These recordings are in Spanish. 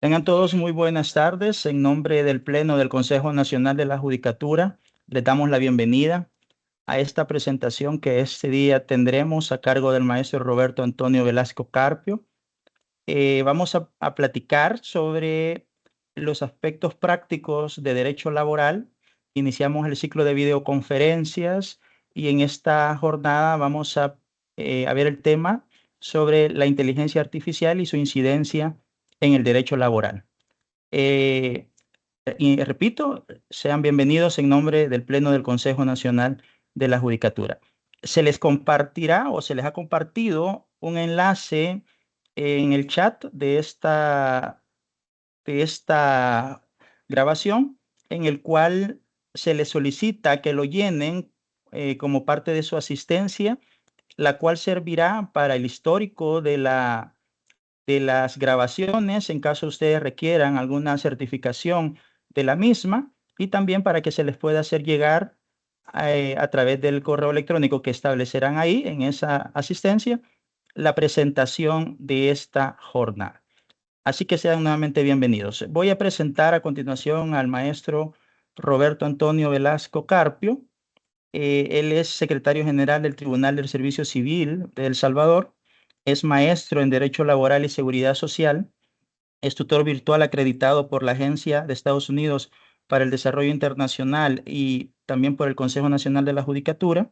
Tengan todos muy buenas tardes. En nombre del Pleno del Consejo Nacional de la Judicatura, les damos la bienvenida a esta presentación que este día tendremos a cargo del maestro Roberto Antonio Velasco Carpio. Vamos a platicar sobre los aspectos prácticos de derecho laboral. Iniciamos el ciclo de videoconferencias y en esta jornada vamos a ver el tema sobre la inteligencia artificial y su incidencia en el derecho laboral. Y repito, sean bienvenidos en nombre del Pleno del Consejo Nacional de la Judicatura. Se les compartirá o se les ha compartido un enlace en el chat de esta grabación, en el cual se les solicita que lo llenen como parte de su asistencia, la cual servirá para el histórico de las grabaciones, en caso ustedes requieran alguna certificación de la misma, y también para que se les pueda hacer llegar a través del correo electrónico que establecerán ahí en esa asistencia, la presentación de esta jornada. Así que sean nuevamente bienvenidos. Voy a presentar a continuación al maestro Roberto Antonio Velasco Carpio. Él es secretario general del Tribunal del Servicio Civil de El Salvador. Es maestro en Derecho Laboral y Seguridad Social. Es tutor virtual acreditado por la Agencia de Estados Unidos para el Desarrollo Internacional y también por el Consejo Nacional de la Judicatura.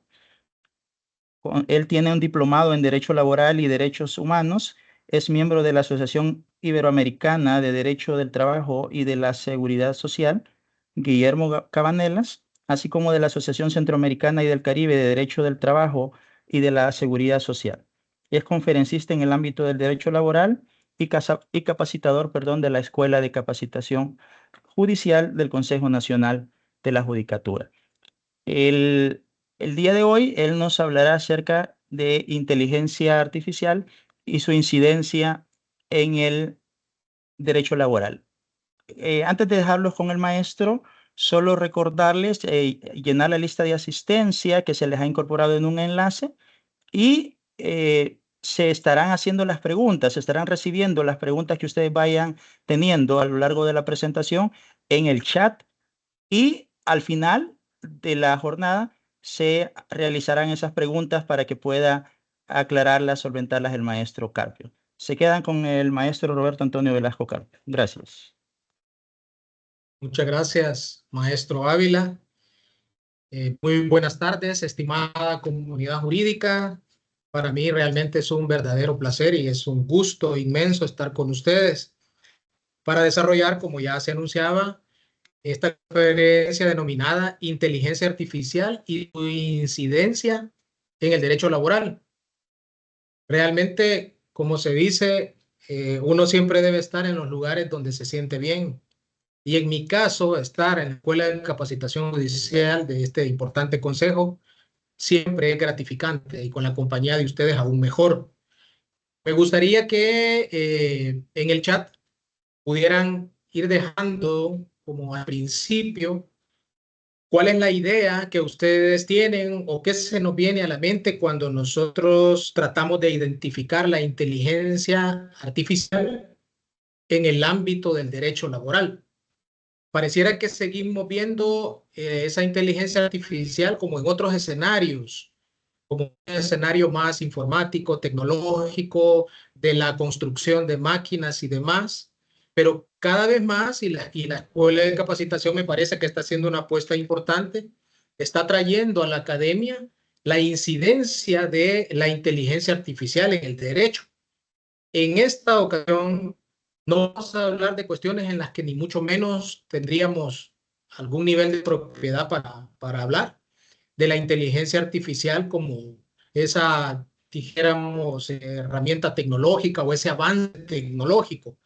Él tiene un diplomado en Derecho Laboral y Derechos Humanos. Es miembro de la Asociación Iberoamericana de Derecho del Trabajo y de la Seguridad Social, Guillermo Cabanelas, así como de la Asociación Centroamericana y del Caribe de Derecho del Trabajo y de la Seguridad Social. Es conferencista en el ámbito del derecho laboral y capacitador, de la Escuela de Capacitación Judicial del Consejo Nacional de la Judicatura. El día de hoy él nos hablará acerca de inteligencia artificial y su incidencia en el derecho laboral. Antes de dejarlos con el maestro, solo recordarles llenar la lista de asistencia que se les ha incorporado en un enlace y se estarán haciendo las preguntas, se estarán recibiendo las preguntas que ustedes vayan teniendo a lo largo de la presentación en el chat, y al final de la jornada se realizarán esas preguntas para que pueda aclararlas, solventarlas el maestro Carpio. Se quedan con el maestro Roberto Antonio Velasco Carpio. Gracias. Muchas gracias, maestro Ávila. Muy buenas tardes, estimada comunidad jurídica. Para mí realmente es un verdadero placer y es un gusto inmenso estar con ustedes para desarrollar, como ya se anunciaba, esta conferencia denominada Inteligencia Artificial y su incidencia en el derecho laboral. Realmente, como se dice, uno siempre debe estar en los lugares donde se siente bien. Y en mi caso, estar en la Escuela de Capacitación Judicial de este importante consejo siempre es gratificante y con la compañía de ustedes aún mejor. Me gustaría que en el chat pudieran ir dejando como al principio cuál es la idea que ustedes tienen o qué se nos viene a la mente cuando nosotros tratamos de identificar la inteligencia artificial en el ámbito del derecho laboral. Pareciera que seguimos viendo esa inteligencia artificial como en otros escenarios, como un escenario más informático, tecnológico, de la construcción de máquinas y demás, pero cada vez más, y la Escuela de Capacitación me parece que está haciendo una apuesta importante, está trayendo a la academia la incidencia de la inteligencia artificial en el derecho. En esta ocasión no vamos a hablar de cuestiones en las que ni mucho menos tendríamos algún nivel de propiedad para hablar de la inteligencia artificial como esa, dijéramos, herramienta tecnológica o ese avance tecnológico.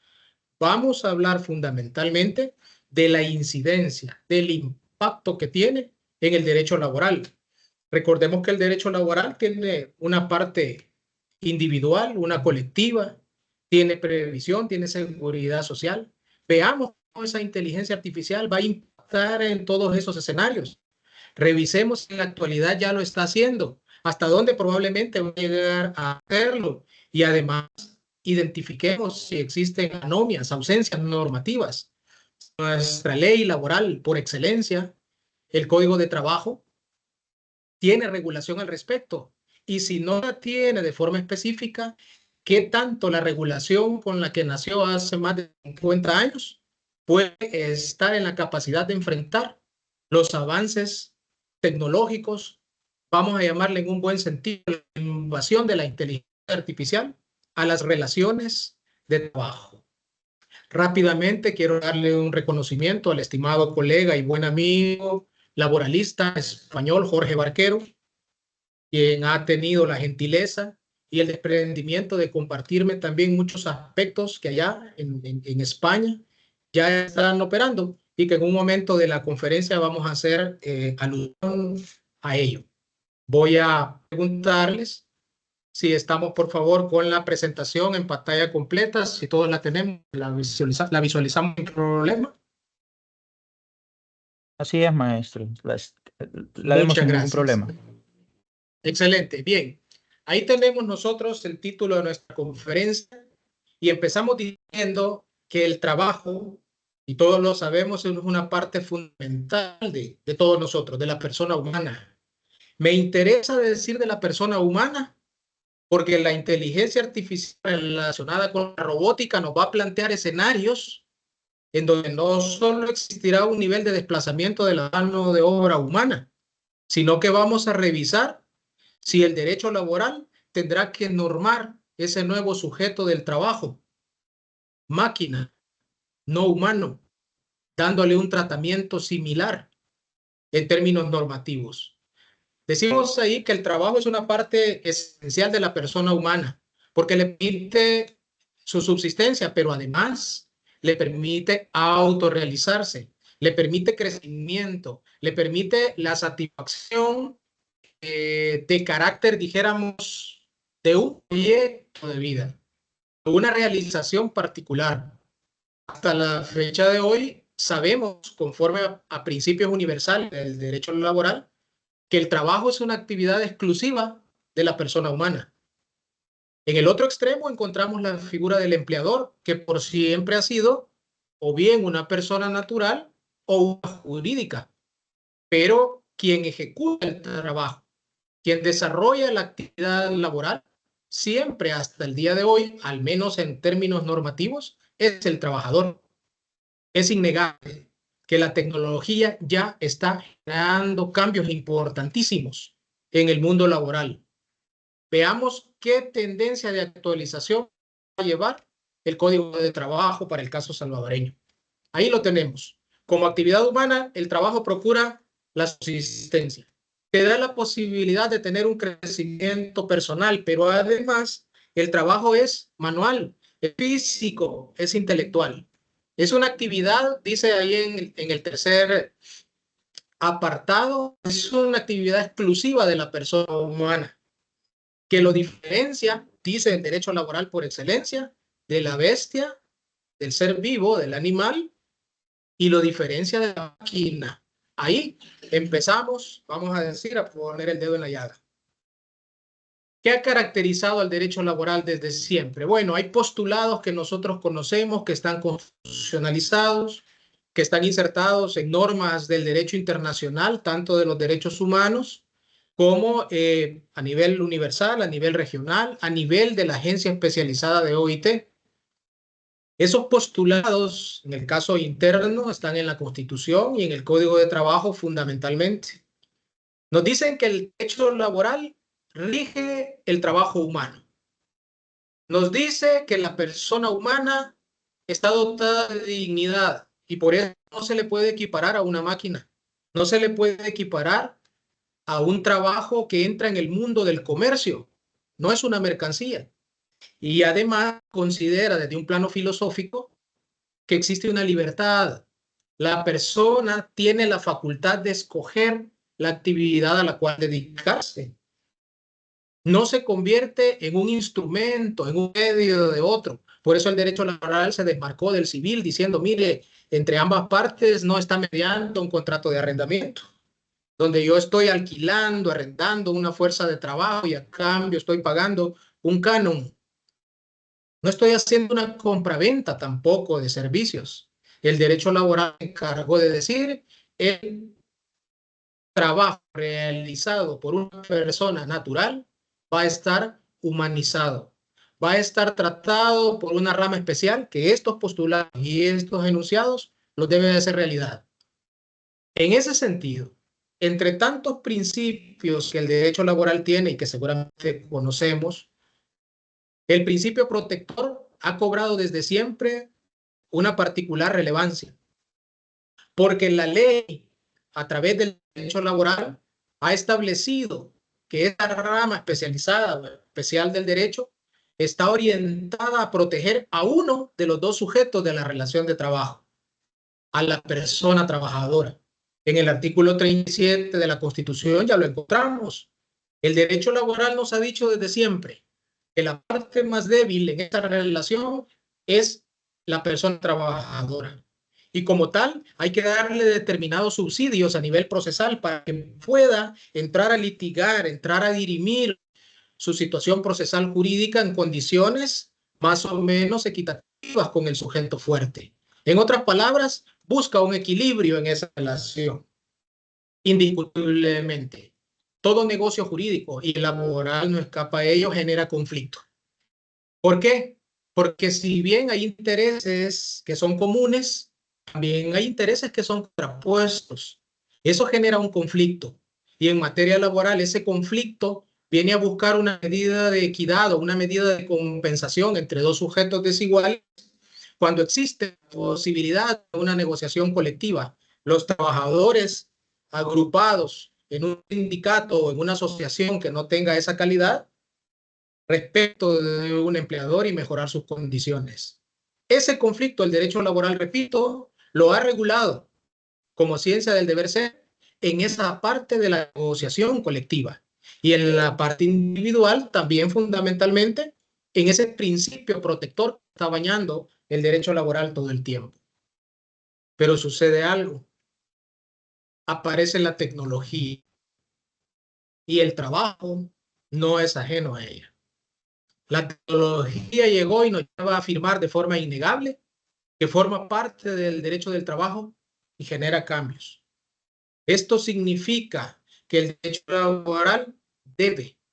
Vamos a hablar fundamentalmente de la incidencia, del impacto que tiene en el derecho laboral. Recordemos que el derecho laboral tiene una parte individual, una colectiva, tiene previsión, tiene seguridad social. Veamos cómo esa inteligencia artificial va a impactar en todos esos escenarios. Revisemos si en la actualidad ya lo está haciendo, hasta dónde probablemente va a llegar a hacerlo y además identifiquemos si existen anomias, ausencias normativas. Nuestra ley laboral por excelencia, el Código de Trabajo, tiene regulación al respecto. Y si no la tiene de forma específica, ¿qué tanto la regulación con la que nació hace más de 50 años puede estar en la capacidad de enfrentar los avances tecnológicos, vamos a llamarle en un buen sentido, la invasión de la inteligencia artificial a las relaciones de trabajo? Rápidamente quiero darle un reconocimiento al estimado colega y buen amigo laboralista español Jorge Barquero, quien ha tenido la gentileza y el desprendimiento de compartirme también muchos aspectos que allá en España ya están operando y que en un momento de la conferencia vamos a hacer alusión a ello. Voy a preguntarles si estamos, por favor, con la presentación en pantalla completa, si todos la tenemos, la visualizamos sin problema. Así es, maestro. La vemos Muchas sin ningún gracias. problema. Excelente, bien. Ahí tenemos nosotros el título de nuestra conferencia y empezamos diciendo que el trabajo, y todos lo sabemos, es una parte fundamental de todos nosotros, de la persona humana. Me interesa decir de la persona humana porque la inteligencia artificial relacionada con la robótica nos va a plantear escenarios en donde no solo existirá un nivel de desplazamiento de la mano de obra humana, sino que vamos a revisar si el derecho laboral tendrá que normar ese nuevo sujeto del trabajo, máquina, no humano, dándole un tratamiento similar en términos normativos. Decimos ahí que el trabajo es una parte esencial de la persona humana, porque le permite su subsistencia, pero además le permite autorrealizarse, le permite crecimiento, le permite la satisfacción de carácter, dijéramos, de un proyecto de vida, de una realización particular. Hasta la fecha de hoy sabemos, conforme a principios universales del derecho laboral, que el trabajo es una actividad exclusiva de la persona humana. En el otro extremo encontramos la figura del empleador, que por siempre ha sido o bien una persona natural o una jurídica, pero quien ejecuta el trabajo, quien desarrolla la actividad laboral, siempre hasta el día de hoy, al menos en términos normativos, es el trabajador. Es innegable que la tecnología ya está generando cambios importantísimos en el mundo laboral. Veamos qué tendencia de actualización va a llevar el Código de Trabajo para el caso salvadoreño. Ahí lo tenemos. Como actividad humana, el trabajo procura la subsistencia. Te da la posibilidad de tener un crecimiento personal, pero además el trabajo es manual, es físico, es intelectual. Es una actividad, dice ahí en el tercer apartado, es una actividad exclusiva de la persona humana, que lo diferencia, dice el derecho laboral por excelencia, de la bestia, del ser vivo, del animal, y lo diferencia de la máquina. Ahí empezamos, vamos a decir, a poner el dedo en la llaga. ¿Qué ha caracterizado al derecho laboral desde siempre? Bueno, hay postulados que nosotros conocemos, que están constitucionalizados, que están insertados en normas del derecho internacional, tanto de los derechos humanos como a nivel universal, a nivel regional, a nivel de la agencia especializada de OIT. Esos postulados, en el caso interno, están en la Constitución y en el Código de Trabajo fundamentalmente. Nos dicen que el derecho laboral rige el trabajo humano. Nos dice que la persona humana está dotada de dignidad y por eso no se le puede equiparar a una máquina. No se le puede equiparar a un trabajo que entra en el mundo del comercio. No es una mercancía. Y además considera desde un plano filosófico que existe una libertad. La persona tiene la facultad de escoger la actividad a la cual dedicarse. No se convierte en un instrumento, en un medio de otro. Por eso el derecho laboral se desmarcó del civil diciendo, mire, entre ambas partes no está mediando un contrato de arrendamiento, donde yo estoy alquilando, arrendando una fuerza de trabajo y a cambio estoy pagando un canon. No estoy haciendo una compraventa tampoco de servicios. El derecho laboral se encargó de decir el trabajo realizado por una persona natural va a estar humanizado, va a estar tratado por una rama especial que estos postulados y estos enunciados los deben de hacer realidad. En ese sentido, entre tantos principios que el derecho laboral tiene y que seguramente conocemos, el principio protector ha cobrado desde siempre una particular relevancia, porque la ley, a través del derecho laboral, ha establecido que esta rama especializada o especial del derecho está orientada a proteger a uno de los dos sujetos de la relación de trabajo, a la persona trabajadora. En el artículo 37 de la Constitución ya lo encontramos. El derecho laboral nos ha dicho desde siempre que la parte más débil en esta relación es la persona trabajadora. Y como tal, hay que darle determinados subsidios a nivel procesal para que pueda entrar a litigar, entrar a dirimir su situación procesal jurídica en condiciones más o menos equitativas con el sujeto fuerte. En otras palabras, busca un equilibrio en esa relación. Indiscutiblemente, todo negocio jurídico y laboral no escapa a ello, genera conflicto. ¿Por qué? Porque si bien hay intereses que son comunes, también hay intereses que son contrapuestos. Eso genera un conflicto. Y en materia laboral, ese conflicto viene a buscar una medida de equidad o una medida de compensación entre dos sujetos desiguales cuando existe posibilidad de una negociación colectiva. Los trabajadores agrupados en un sindicato o en una asociación que no tenga esa calidad respecto de un empleador y mejorar sus condiciones. Ese conflicto, el derecho laboral, repito, lo ha regulado como ciencia del deber ser en esa parte de la negociación colectiva y en la parte individual también fundamentalmente en ese principio protector que está bañando el derecho laboral todo el tiempo. Pero sucede algo, aparece la tecnología y el trabajo no es ajeno a ella. La tecnología llegó y nos lleva a afirmar de forma innegable que forma parte del derecho del trabajo y genera cambios. Esto significa que el derecho laboral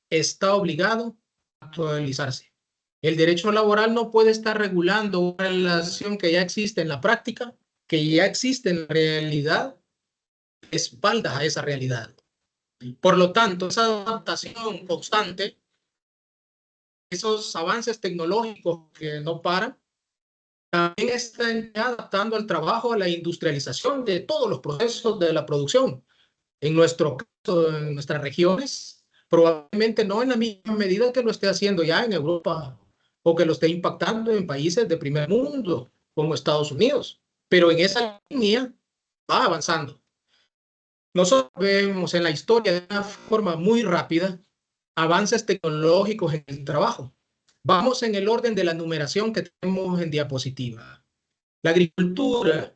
está obligado a actualizarse. El derecho laboral no puede estar regulando una relación que ya existe en la práctica, que ya existe en la realidad, espaldas a esa realidad. Por lo tanto, esa adaptación constante, esos avances tecnológicos que no paran, también están adaptando el trabajo a la industrialización de todos los procesos de la producción. En nuestro caso, en nuestras regiones, probablemente no en la misma medida que lo esté haciendo ya en Europa o que lo esté impactando en países de primer mundo como Estados Unidos, pero en esa línea va avanzando. Nosotros vemos en la historia de una forma muy rápida avances tecnológicos en el trabajo. Vamos en el orden de la numeración que tenemos en diapositiva. La agricultura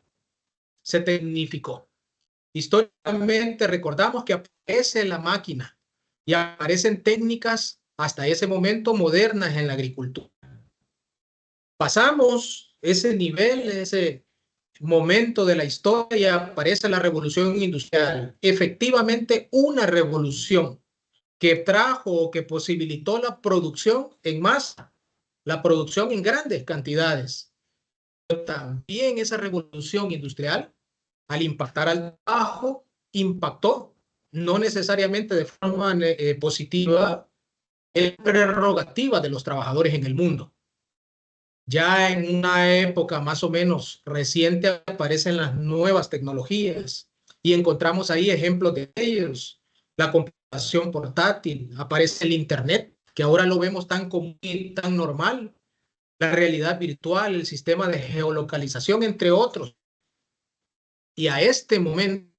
se tecnificó. Históricamente recordamos que aparece la máquina y aparecen técnicas hasta ese momento modernas en la agricultura. Pasamos ese nivel, ese momento de la historia, aparece la revolución industrial. Efectivamente, una revolución que trajo o que posibilitó la producción en masa, la producción en grandes cantidades. Pero también esa revolución industrial, al impactar al trabajo, impactó no necesariamente de forma positiva en prerrogativa de los trabajadores en el mundo. Ya en una época más o menos reciente aparecen las nuevas tecnologías y encontramos ahí ejemplos de ellos. La computación portátil, aparece el Internet, que ahora lo vemos tan común y tan normal. La realidad virtual, el sistema de geolocalización, entre otros. Y a este momento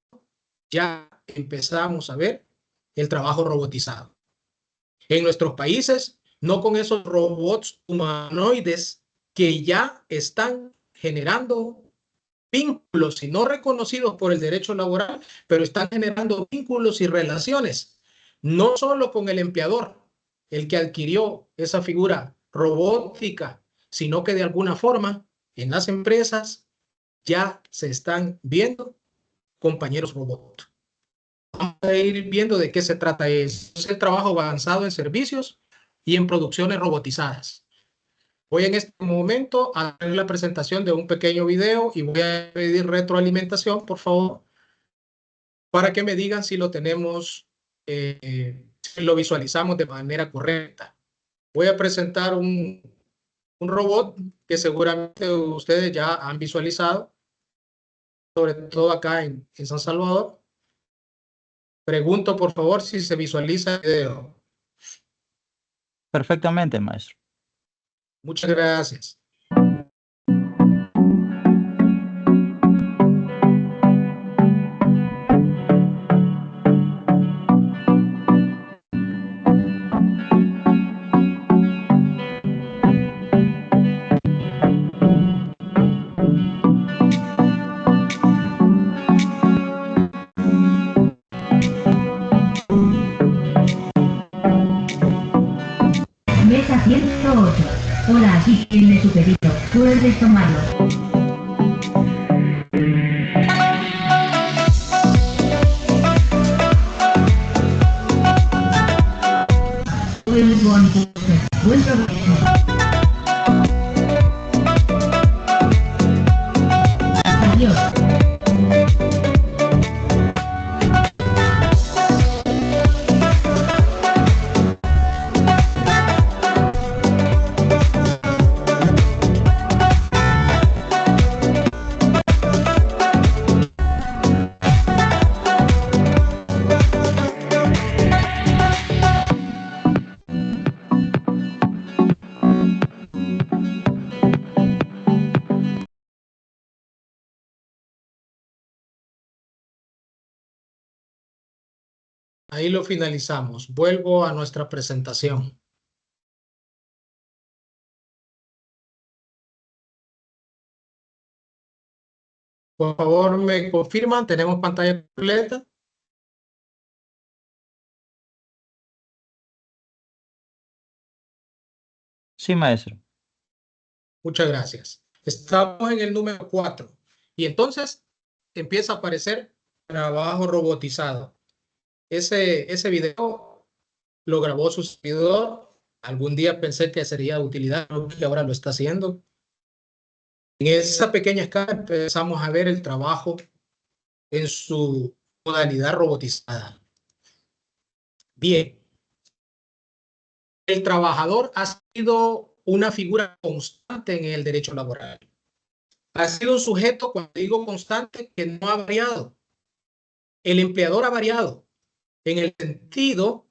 ya empezamos a ver el trabajo robotizado. En nuestros países, no con esos robots humanoides que ya están generando vínculos y no reconocidos por el derecho laboral, pero están generando vínculos y relaciones, no solo con el empleador, el que adquirió esa figura robótica sino que de alguna forma en las empresas ya se están viendo compañeros robots. Vamos a ir viendo de qué se trata. Es el trabajo avanzado en servicios y en producciones robotizadas. Voy en este momento a hacer la presentación de un pequeño video y voy a pedir retroalimentación, por favor, para que me digan si lo tenemos, si lo visualizamos de manera correcta. Voy a presentar un robot que seguramente ustedes ya han visualizado, sobre todo acá en San Salvador. Pregunto, por favor, si se visualiza el video. Perfectamente, maestro. Muchas gracias. Mesa 108. Hola, aquí tiene su pedido. Puedes tomarlo. Buen provecho. Adiós. Ahí lo finalizamos. Vuelvo a nuestra presentación. Por favor, me confirman, ¿tenemos pantalla completa? Sí, maestro. Muchas gracias. Estamos en el número 4. Y entonces empieza a aparecer trabajo robotizado. Ese video lo grabó su servidor. Algún día pensé que sería de utilidad, creo que ahora lo está haciendo. En esa pequeña escala empezamos a ver el trabajo en su modalidad robotizada. Bien, el trabajador ha sido una figura constante en el derecho laboral. Ha sido un sujeto, cuando digo constante, que no ha variado. El empleador ha variado en el sentido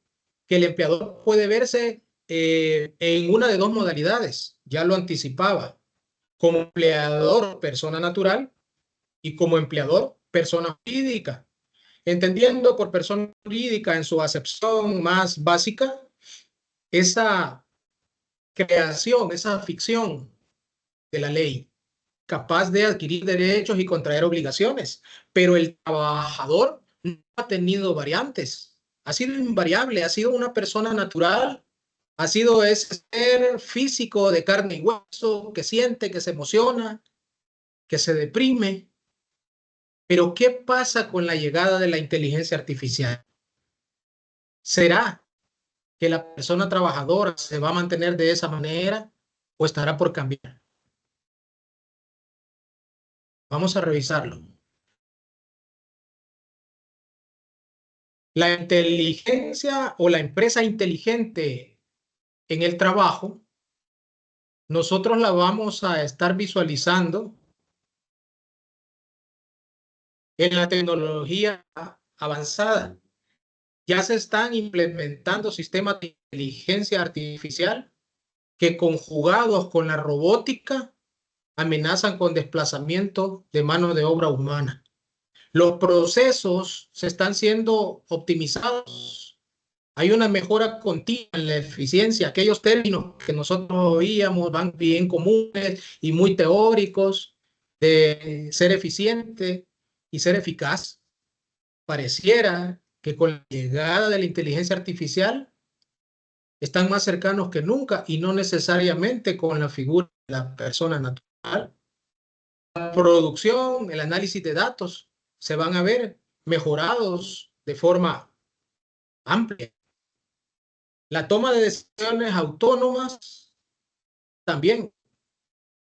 que el empleador puede verse en una de dos modalidades. Ya lo anticipaba, como empleador persona natural y como empleador persona jurídica. Entendiendo por persona jurídica en su acepción más básica, esa creación, esa ficción de la ley, capaz de adquirir derechos y contraer obligaciones, pero el trabajador no ha tenido variantes, ha sido invariable, ha sido una persona natural, ha sido ese ser físico de carne y hueso que siente, que se emociona, que se deprime. Pero ¿qué pasa con la llegada de la inteligencia artificial? ¿Será que la persona trabajadora se va a mantener de esa manera o estará por cambiar? Vamos a revisarlo. La inteligencia o la empresa inteligente en el trabajo, nosotros la vamos a estar visualizando en la tecnología avanzada. Ya se están implementando sistemas de inteligencia artificial que, conjugados con la robótica, amenazan con desplazamiento de mano de obra humana. Los procesos se están siendo optimizados. Hay una mejora continua en la eficiencia. Aquellos términos que nosotros oíamos van bien comunes y muy teóricos de ser eficiente y ser eficaz. Pareciera que con la llegada de la inteligencia artificial están más cercanos que nunca y no necesariamente con la figura de la persona natural. La producción, el análisis de datos se van a ver mejorados de forma amplia. La toma de decisiones autónomas también.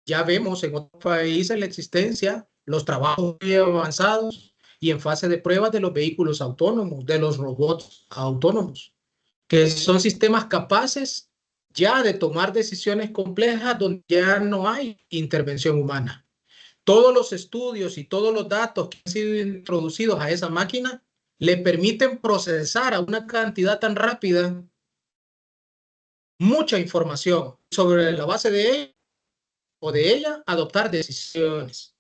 Ya vemos en otros países la existencia, los trabajos muy avanzados y en fase de pruebas de los vehículos autónomos, de los robots autónomos, que son sistemas capaces ya de tomar decisiones complejas donde ya no hay intervención humana. Todos los estudios y todos los datos que han sido introducidos a esa máquina le permiten procesar a una cantidad tan rápida mucha información sobre la base de ella o de ella adoptar decisiones.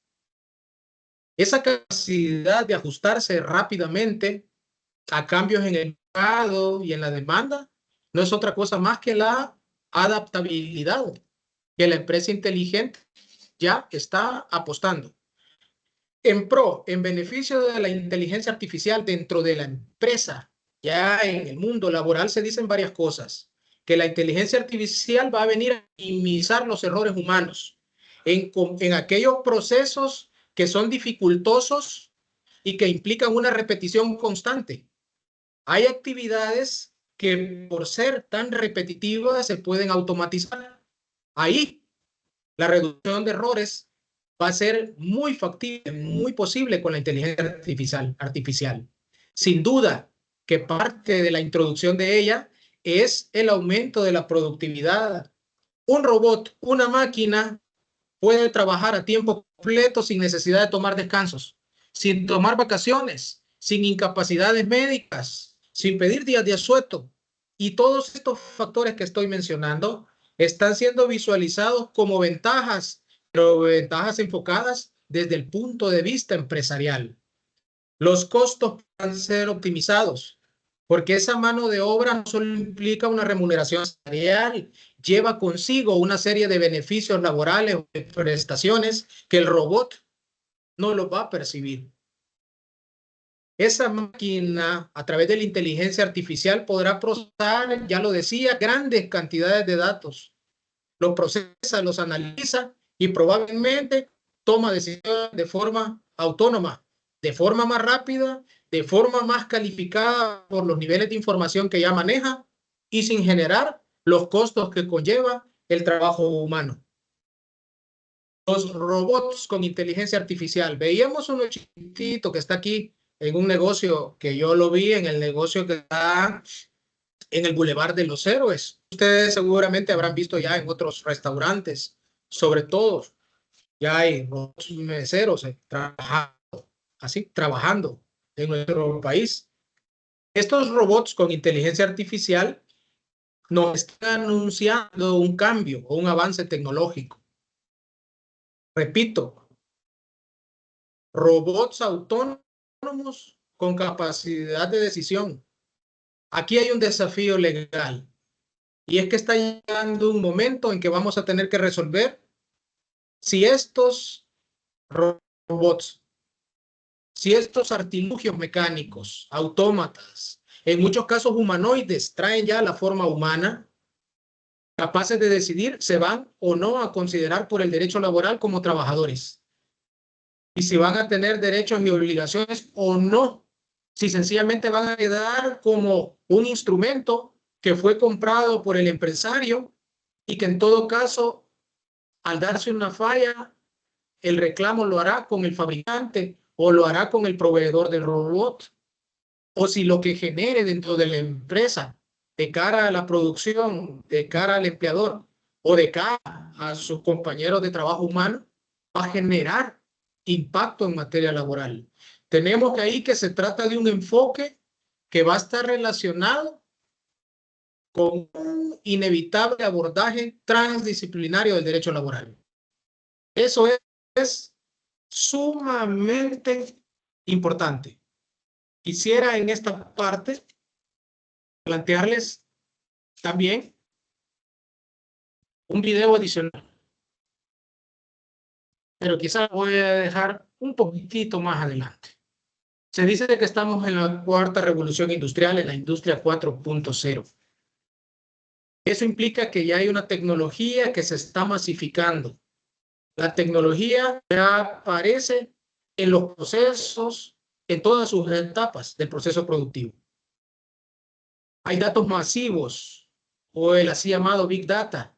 Esa capacidad de ajustarse rápidamente a cambios en el mercado y en la demanda no es otra cosa más que la adaptabilidad que la empresa inteligente ya está apostando. En beneficio de la inteligencia artificial dentro de la empresa, ya en el mundo laboral se dicen varias cosas. Que la inteligencia artificial va a venir a minimizar los errores humanos en aquellos procesos que son dificultosos y que implican una repetición constante. Hay actividades que por ser tan repetitivas se pueden automatizar. Ahí la reducción de errores va a ser muy factible, muy posible con la inteligencia artificial. Sin duda que parte de la introducción de ella es el aumento de la productividad. Un robot, una máquina, puede trabajar a tiempo completo sin necesidad de tomar descansos, sin tomar vacaciones, sin incapacidades médicas, sin pedir días de asueto. Y todos estos factores que estoy mencionando están siendo visualizados como ventajas, pero ventajas enfocadas desde el punto de vista empresarial. Los costos van a ser optimizados, porque esa mano de obra no solo implica una remuneración salarial, lleva consigo una serie de beneficios laborales o de prestaciones que el robot no los va a percibir. Esa máquina, a través de la inteligencia artificial, podrá procesar, ya lo decía, grandes cantidades de datos. Los procesa, los analiza y probablemente toma decisiones de forma autónoma, de forma más rápida, de forma más calificada por los niveles de información que ya maneja y sin generar los costos que conlleva el trabajo humano. Los robots con inteligencia artificial. Veíamos uno chiquitito que está aquí en un negocio que yo lo vi, en el negocio que está en el Boulevard de los Héroes. Ustedes seguramente habrán visto ya en otros restaurantes, sobre todo, ya hay robots meseros trabajando en nuestro país. Estos robots con inteligencia artificial nos están anunciando un cambio o un avance tecnológico. Repito, robots autónomos con capacidad de decisión. Aquí hay un desafío legal y es que está llegando un momento en que vamos a tener que resolver si estos robots, si estos artilugios mecánicos, autómatas, en muchos casos humanoides, traen ya la forma humana, capaces de decidir, se van o no a considerar por el derecho laboral como trabajadores. Y si van a tener derechos y obligaciones o no. Si sencillamente van a quedar como un instrumento que fue comprado por el empresario y que en todo caso, al darse una falla, el reclamo lo hará con el fabricante o lo hará con el proveedor del robot. O si lo que genere dentro de la empresa, de cara a la producción, de cara al empleador o de cara a sus compañeros de trabajo humano, va a generar impacto en materia laboral. Tenemos que ahí que se trata de un enfoque que va a estar relacionado con un inevitable abordaje transdisciplinario del derecho laboral. Eso es sumamente importante. Quisiera en esta parte plantearles también un video adicional, pero quizás voy a dejar un poquitito más adelante. Se dice que estamos en la cuarta revolución industrial, en la industria 4.0. Eso implica que ya hay una tecnología que se está masificando. La tecnología ya aparece en los procesos, en todas sus etapas del proceso productivo. Hay datos masivos, o el así llamado Big Data,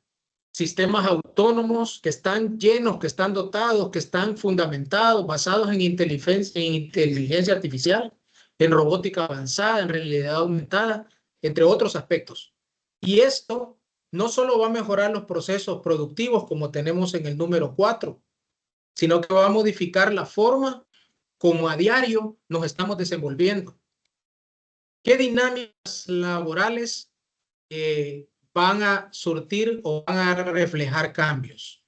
sistemas autónomos que están llenos, que están dotados, que están fundamentados, basados en inteligencia artificial, en robótica avanzada, en realidad aumentada, entre otros aspectos. Y esto no solo va a mejorar los procesos productivos como tenemos en el número 4, sino que va a modificar la forma como a diario nos estamos desenvolviendo. ¿Qué dinámicas laborales van a surtir o van a reflejar cambios?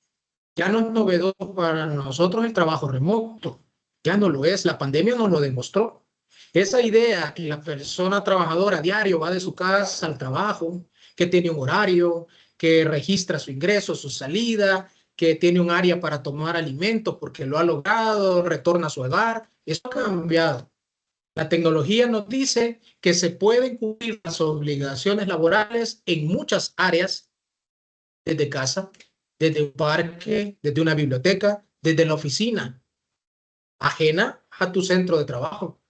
Ya no es novedoso para nosotros el trabajo remoto, ya no lo es, la pandemia nos lo demostró. Esa idea que la persona trabajadora a diario va de su casa al trabajo, que tiene un horario, que registra su ingreso, su salida, que tiene un área para tomar alimentos porque lo ha logrado, retorna a su hogar, eso ha cambiado. La tecnología nos dice que se pueden cumplir las obligaciones laborales en muchas áreas, desde casa, desde un parque, desde una biblioteca, desde la oficina, ajena a tu centro de trabajo.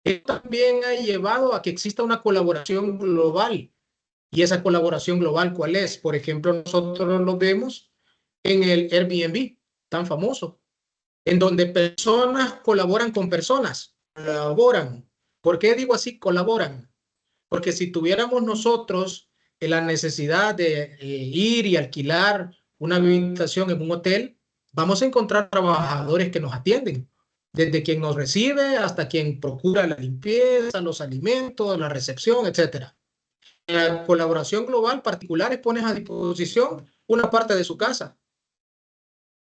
Esto también ha llevado a que exista una colaboración global. ¿Y esa colaboración global cuál es? Por ejemplo, nosotros lo vemos en el Airbnb, tan famoso, en donde personas colaboran con personas, colaboran. ¿Por qué digo así, colaboran? Porque si tuviéramos nosotros la necesidad de ir y alquilar una habitación en un hotel, vamos a encontrar trabajadores que nos atienden, desde quien nos recibe hasta quien procura la limpieza, los alimentos, la recepción, etcétera. En la colaboración global, particulares ponen a disposición una parte de su casa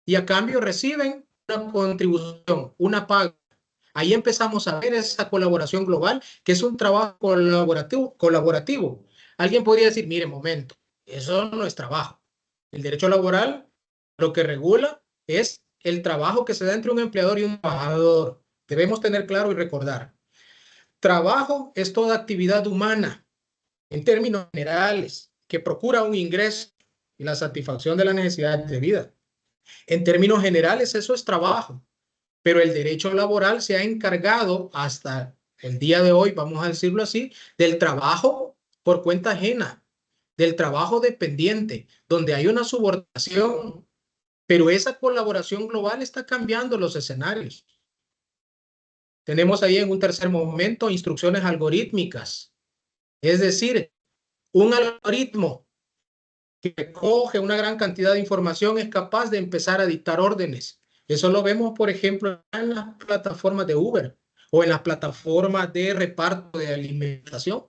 y a cambio reciben una contribución, una paga. Ahí empezamos a ver esa colaboración global, que es un trabajo colaborativo. Alguien podría decir, mire, momento, eso no es trabajo. El derecho laboral lo que regula es el trabajo que se da entre un empleador y un trabajador. Debemos tener claro y recordar. Trabajo es toda actividad humana, en términos generales, que procura un ingreso y la satisfacción de las necesidades de vida. En términos generales, eso es trabajo. Pero el derecho laboral se ha encargado hasta el día de hoy, vamos a decirlo así, del trabajo por cuenta ajena, del trabajo dependiente, donde hay una subordinación, pero esa colaboración global está cambiando los escenarios. Tenemos ahí en un tercer momento instrucciones algorítmicas, es decir, un algoritmo que coge una gran cantidad de información es capaz de empezar a dictar órdenes. Eso lo vemos, por ejemplo, en las plataformas de Uber o en las plataformas de reparto de alimentación.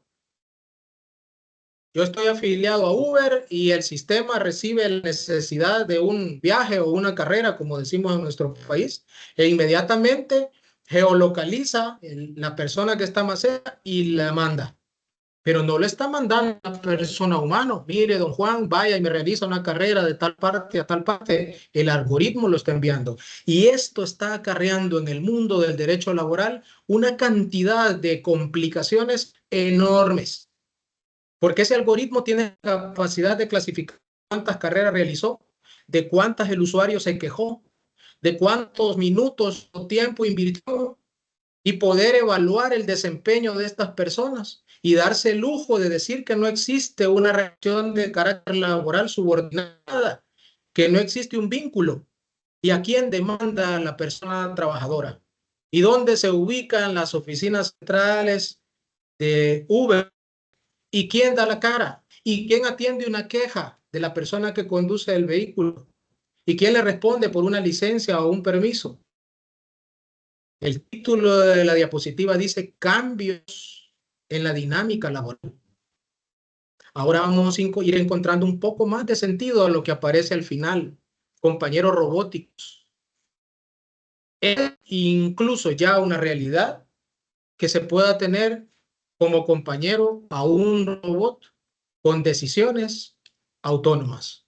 Yo estoy afiliado a Uber y el sistema recibe la necesidad de un viaje o una carrera, como decimos en nuestro país, e inmediatamente geolocaliza la persona que está más cerca y la manda. Pero no le está mandando a una persona humana. Mire, don Juan, vaya y me realiza una carrera de tal parte a tal parte. El algoritmo lo está enviando. Y esto está acarreando en el mundo del derecho laboral una cantidad de complicaciones enormes. Porque ese algoritmo tiene capacidad de clasificar cuántas carreras realizó, de cuántas el usuario se quejó, de cuántos minutos o tiempo invirtió y poder evaluar el desempeño de estas personas y darse el lujo de decir que no existe una relación de carácter laboral subordinada, que no existe un vínculo. ¿Y a quién demanda la persona trabajadora? ¿Y dónde se ubican las oficinas centrales de Uber? ¿Y quién da la cara? ¿Y quién atiende una queja de la persona que conduce el vehículo? ¿Y quién le responde por una licencia o un permiso? El título de la diapositiva dice cambios en la dinámica laboral. Ahora vamos a ir encontrando un poco más de sentido a lo que aparece al final. Compañeros robóticos. Es incluso ya una realidad que se pueda tener como compañero a un robot con decisiones autónomas.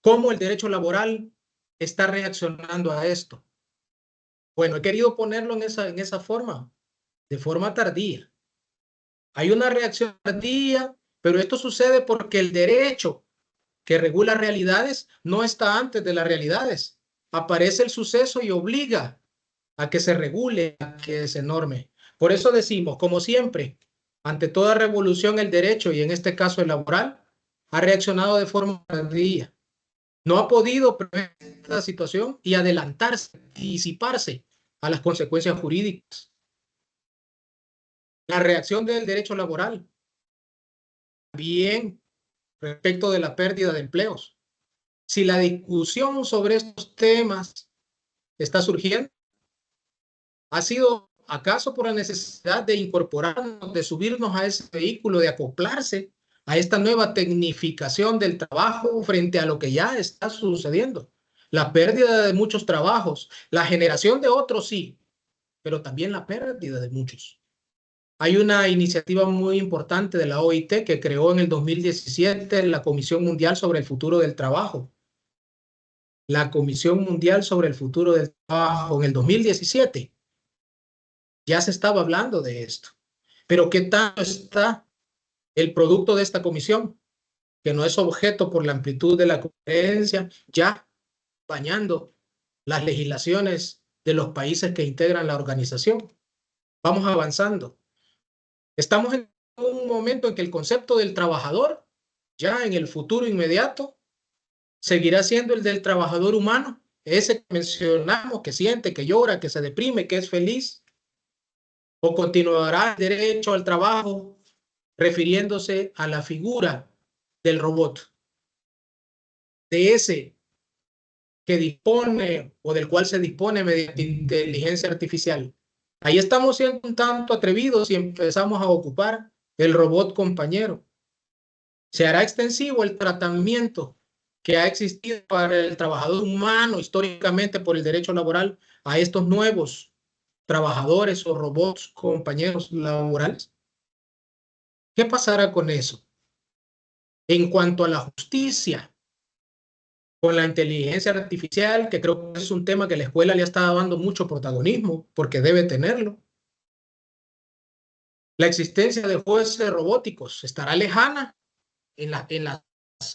¿Cómo el derecho laboral está reaccionando a esto? Bueno, he querido ponerlo en esa forma, de forma tardía. Hay una reacción tardía Pero esto sucede porque el derecho que regula realidades no está antes de las realidades. Aparece el suceso y obliga a que se regule, a que se norme. Por eso decimos, como siempre, ante toda revolución el derecho, y en este caso el laboral, ha reaccionado de forma tardía. No ha podido prever esta situación y adelantarse, anticiparse a las consecuencias jurídicas. La reacción del derecho laboral, bien respecto de la pérdida de empleos. Si la discusión sobre estos temas está surgiendo, ¿ha sido acaso por la necesidad de incorporarnos, de subirnos a ese vehículo, de acoplarse a esta nueva tecnificación del trabajo frente a lo que ya está sucediendo? La pérdida de muchos trabajos, la generación de otros sí, pero también la pérdida de muchos. Hay una iniciativa muy importante de la OIT que creó en el 2017 la Comisión Mundial sobre el Futuro del Trabajo. La Comisión Mundial sobre el Futuro del Trabajo en el 2017. Ya se estaba hablando de esto. Pero ¿qué tanto está el producto de esta comisión? Que no es objeto por la amplitud de la conferencia, ya bañando las legislaciones de los países que integran la organización. Vamos avanzando. Estamos en un momento en que el concepto del trabajador, ya en el futuro inmediato, seguirá siendo el del trabajador humano, ese que mencionamos, que siente, que llora, que se deprime, que es feliz, o continuará el derecho al trabajo refiriéndose a la figura del robot, de ese que dispone o del cual se dispone mediante inteligencia artificial. Ahí estamos siendo un tanto atrevidos y empezamos a ocupar el robot compañero. Se hará extensivo el tratamiento que ha existido para el trabajador humano históricamente por el derecho laboral a estos nuevos trabajadores o robots compañeros laborales. ¿Qué pasará con eso? En cuanto a la justicia, con la inteligencia artificial, que creo que es un tema que la escuela le está dando mucho protagonismo, porque debe tenerlo. La existencia de jueces robóticos estará lejana en las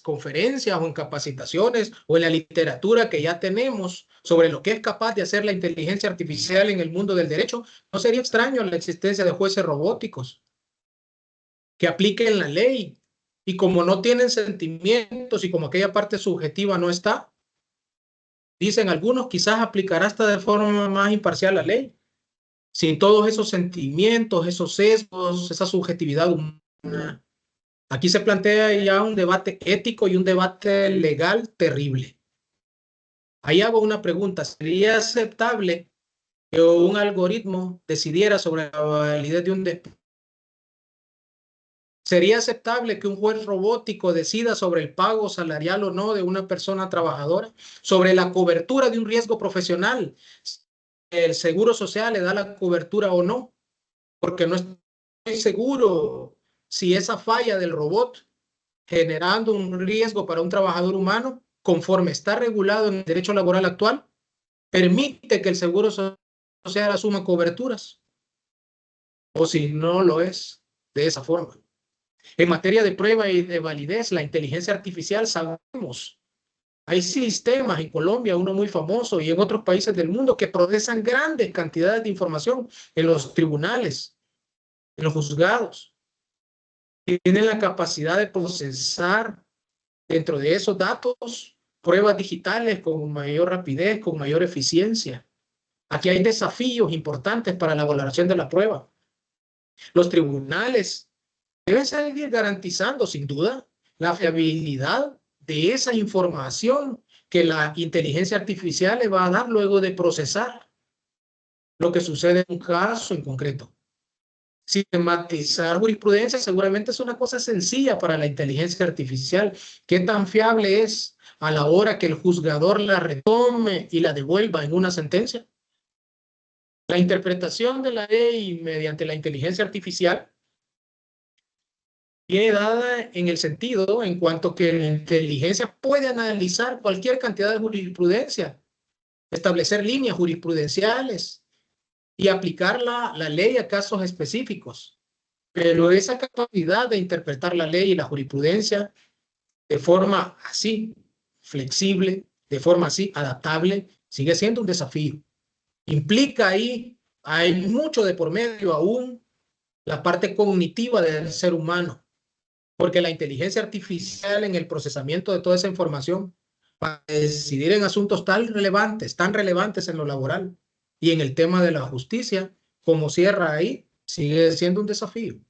conferencias o en capacitaciones o en la literatura que ya tenemos sobre lo que es capaz de hacer la inteligencia artificial en el mundo del derecho. No sería extraño la existencia de jueces robóticos que apliquen la ley, y como no tienen sentimientos y como aquella parte subjetiva no está, dicen algunos, quizás aplicará hasta de forma más imparcial la ley, sin todos esos sentimientos, esos sesgos, esa subjetividad humana. Aquí se plantea ya un debate ético y un debate legal terrible. Ahí hago una pregunta: ¿sería aceptable que un algoritmo decidiera sobre la validez de un despido? ¿Sería aceptable que un juez robótico decida sobre el pago salarial o no de una persona trabajadora? ¿Sobre la cobertura de un riesgo profesional? ¿El seguro social le da la cobertura o no? Porque no estoy seguro si esa falla del robot generando un riesgo para un trabajador humano, conforme está regulado en el derecho laboral actual, permite que el seguro social asuma coberturas, o si no lo es de esa forma. En materia de prueba y de validez, la inteligencia artificial, sabemos, hay sistemas en Colombia, uno muy famoso, y en otros países del mundo que procesan grandes cantidades de información en los tribunales, en los juzgados. Tienen la capacidad de procesar dentro de esos datos pruebas digitales con mayor rapidez, con mayor eficiencia. Aquí hay desafíos importantes para la valoración de la prueba. Los tribunales deben seguir garantizando, sin duda, la fiabilidad de esa información que la inteligencia artificial le va a dar luego de procesar lo que sucede en un caso en concreto. Sistematizar jurisprudencia seguramente es una cosa sencilla para la inteligencia artificial. ¿Qué tan fiable es a la hora que el juzgador la retome y la devuelva en una sentencia? La interpretación de la ley mediante la inteligencia artificial viene dada en el sentido en cuanto que la inteligencia puede analizar cualquier cantidad de jurisprudencia, establecer líneas jurisprudenciales y aplicar la ley a casos específicos. Pero esa capacidad de interpretar la ley y la jurisprudencia de forma así flexible, de forma así adaptable, sigue siendo un desafío. Implica ahí, hay mucho de por medio aún, la parte cognitiva del ser humano, porque la inteligencia artificial en el procesamiento de toda esa información para decidir en asuntos tan relevantes en lo laboral y en el tema de la justicia, como cierra ahí, sigue siendo un desafío.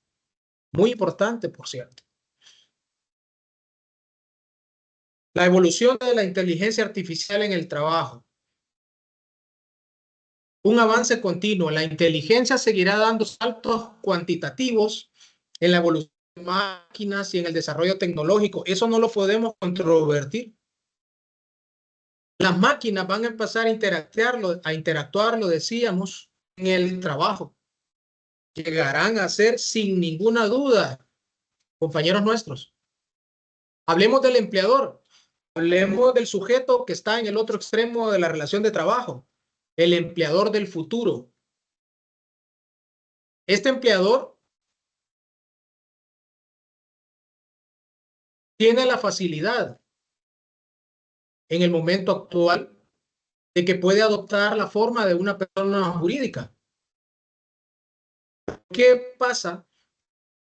Muy importante, por cierto. La evolución de la inteligencia artificial en el trabajo. Un avance continuo. La inteligencia seguirá dando saltos cuantitativos en la evolución de máquinas y en el desarrollo tecnológico. Eso no lo podemos controvertir. Las máquinas van a empezar a interactuar, lo decíamos, en el trabajo. Llegarán a ser sin ninguna duda, compañeros nuestros. Hablemos del empleador. Hablemos del sujeto que está en el otro extremo de la relación de trabajo, el empleador del futuro. Este empleador tiene la facilidad en el momento actual de que puede adoptar la forma de una persona jurídica. ¿Qué pasa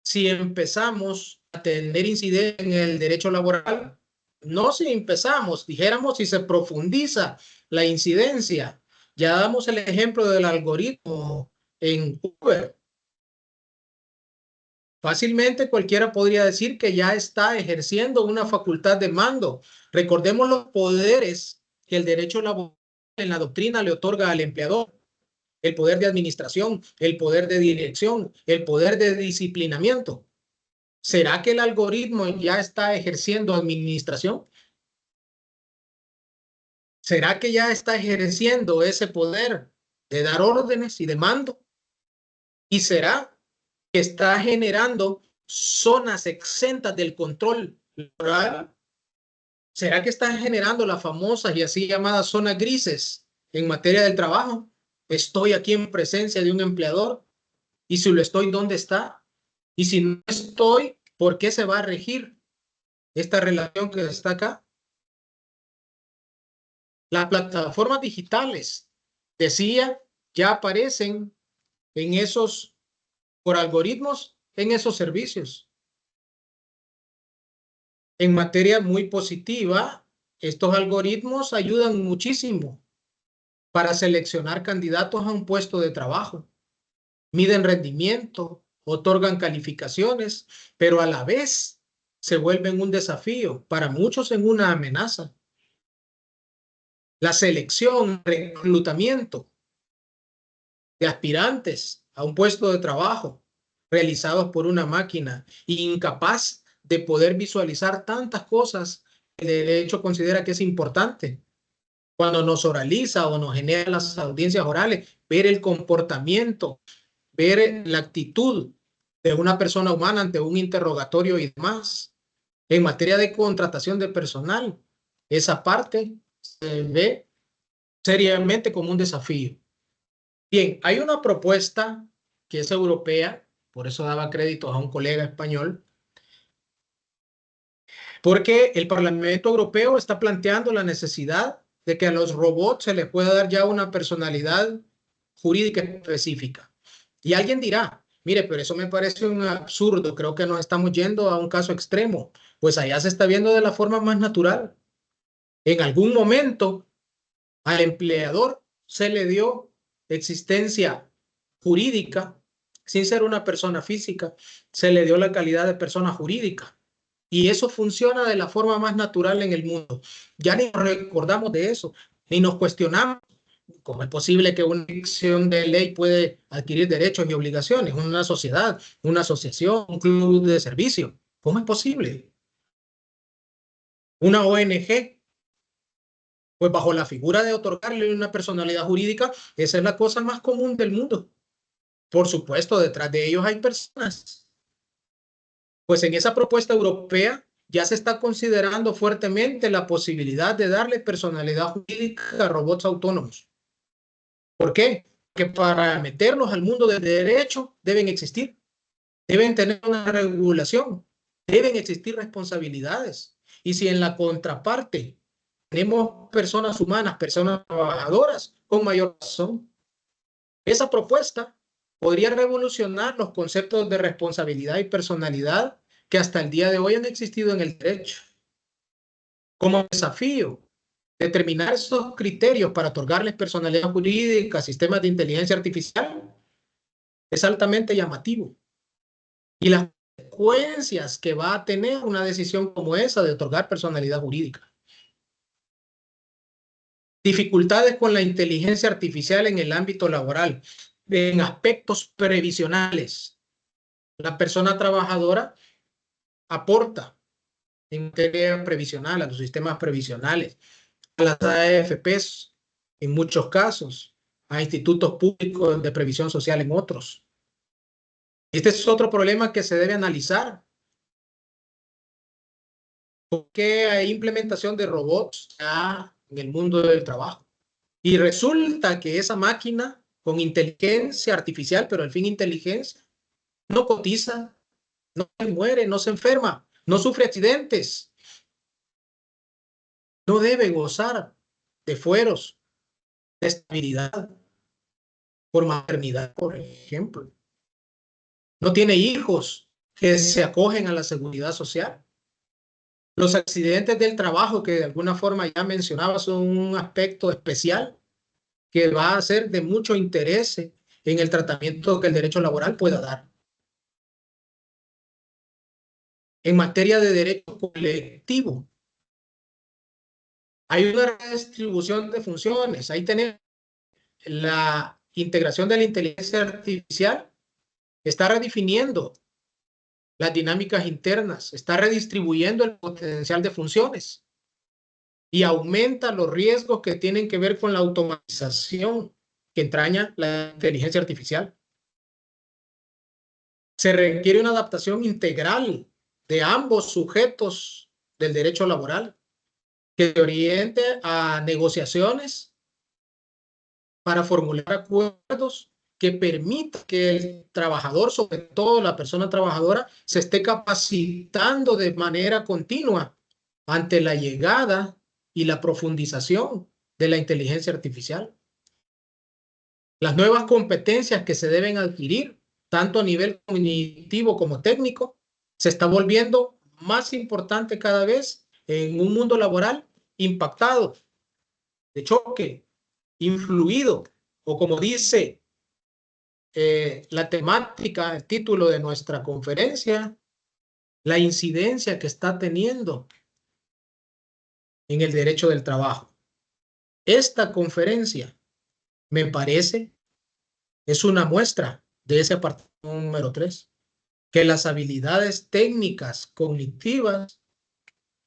si empezamos a tener incidencia en el derecho laboral? No si empezamos, dijéramos si se profundiza la incidencia. Ya damos el ejemplo del algoritmo en Uber. Fácilmente cualquiera podría decir que ya está ejerciendo una facultad de mando. Recordemos los poderes que el derecho laboral en la doctrina le otorga al empleador. El poder de administración, el poder de dirección, el poder de disciplinamiento. ¿Será que el algoritmo ya está ejerciendo administración? ¿Será que ya está ejerciendo ese poder de dar órdenes y de mando? ¿Y será que está generando zonas exentas del control laboral? ¿Será que está generando las famosas y así llamadas zonas grises en materia del trabajo? Estoy aquí en presencia de un empleador y si lo estoy, ¿dónde está? Y si no estoy, ¿por qué se va a regir esta relación que está acá? Las plataformas digitales, decía, ya aparecen en esos, por algoritmos, en esos servicios. En materia muy positiva, estos algoritmos ayudan muchísimo para seleccionar candidatos a un puesto de trabajo. Miden rendimiento, otorgan calificaciones, pero a la vez se vuelven un desafío, para muchos en una amenaza. La selección, reclutamiento de aspirantes a un puesto de trabajo realizados por una máquina incapaz de poder visualizar tantas cosas que el derecho considera que es importante. Cuando nos oraliza o nos genera las audiencias orales, ver el comportamiento, ver la actitud de una persona humana ante un interrogatorio y demás. En materia de contratación de personal, esa parte se ve seriamente como un desafío. Bien, hay una propuesta que es europea, por eso daba créditos a un colega español, porque el Parlamento Europeo está planteando la necesidad de que a los robots se les pueda dar ya una personalidad jurídica específica. Y alguien dirá, mire, pero eso me parece un absurdo, creo que nos estamos yendo a un caso extremo. Pues allá se está viendo de la forma más natural. En algún momento al empleador se le dio existencia jurídica, sin ser una persona física, se le dio la calidad de persona jurídica. Y eso funciona de la forma más natural en el mundo. Ya ni nos recordamos de eso, ni nos cuestionamos. ¿Cómo es posible que una acción de ley puede adquirir derechos y obligaciones? Una sociedad, una asociación, un club de servicio. ¿Cómo es posible? Una ONG, pues bajo la figura de otorgarle una personalidad jurídica, esa es la cosa más común del mundo. Por supuesto, detrás de ellos hay personas. Pues en esa propuesta europea ya se está considerando fuertemente la posibilidad de darle personalidad jurídica a robots autónomos. ¿Por qué? Que para meterlos al mundo del derecho deben existir. deben tener una regulación, deben existir responsabilidades. Y si en la contraparte tenemos personas humanas, personas trabajadoras, con mayor razón, esa propuesta podría revolucionar los conceptos de responsabilidad y personalidad que hasta el día de hoy han existido en el derecho. Como desafío, determinar esos criterios para otorgarles personalidad jurídica a sistemas de inteligencia artificial es altamente llamativo. Y las consecuencias que va a tener una decisión como esa de otorgar personalidad jurídica. Dificultades con la inteligencia artificial en el ámbito laboral, en aspectos previsionales. La persona trabajadora aporta en materia previsional a los sistemas previsionales, a las AFPs en muchos casos, a institutos públicos de previsión social en otros. Este es otro problema que se debe analizar. ¿Por qué hay implementación de robots ya en el mundo del trabajo? Y resulta que esa máquina con inteligencia artificial, pero al fin inteligencia, no cotiza, no se muere, no se enferma, no sufre accidentes, no debe gozar de fueros, de estabilidad por maternidad, por ejemplo. No tiene hijos que se acogen a la seguridad social. Los accidentes del trabajo, que de alguna forma ya mencionaba, son un aspecto especial que va a ser de mucho interés en el tratamiento que el derecho laboral pueda dar. En materia de derecho colectivo, hay una redistribución de funciones. Ahí tenemos la integración de la inteligencia artificial, está redefiniendo las dinámicas internas, está redistribuyendo el potencial de funciones y aumenta los riesgos que tienen que ver con la automatización que entraña la inteligencia artificial. Se requiere una adaptación integral de ambos sujetos del derecho laboral que se oriente a negociaciones para formular acuerdos que permitan que el trabajador, sobre todo la persona trabajadora, se esté capacitando de manera continua ante la llegada y la profundización de la inteligencia artificial. Las nuevas competencias que se deben adquirir, tanto a nivel cognitivo como técnico, se está volviendo más importante cada vez en un mundo laboral impactado, de choque, influido, o como dice la temática, el título de nuestra conferencia, la incidencia que está teniendo en el derecho del trabajo. Esta conferencia, me parece, es una muestra de ese apartado número 3, que las habilidades técnicas cognitivas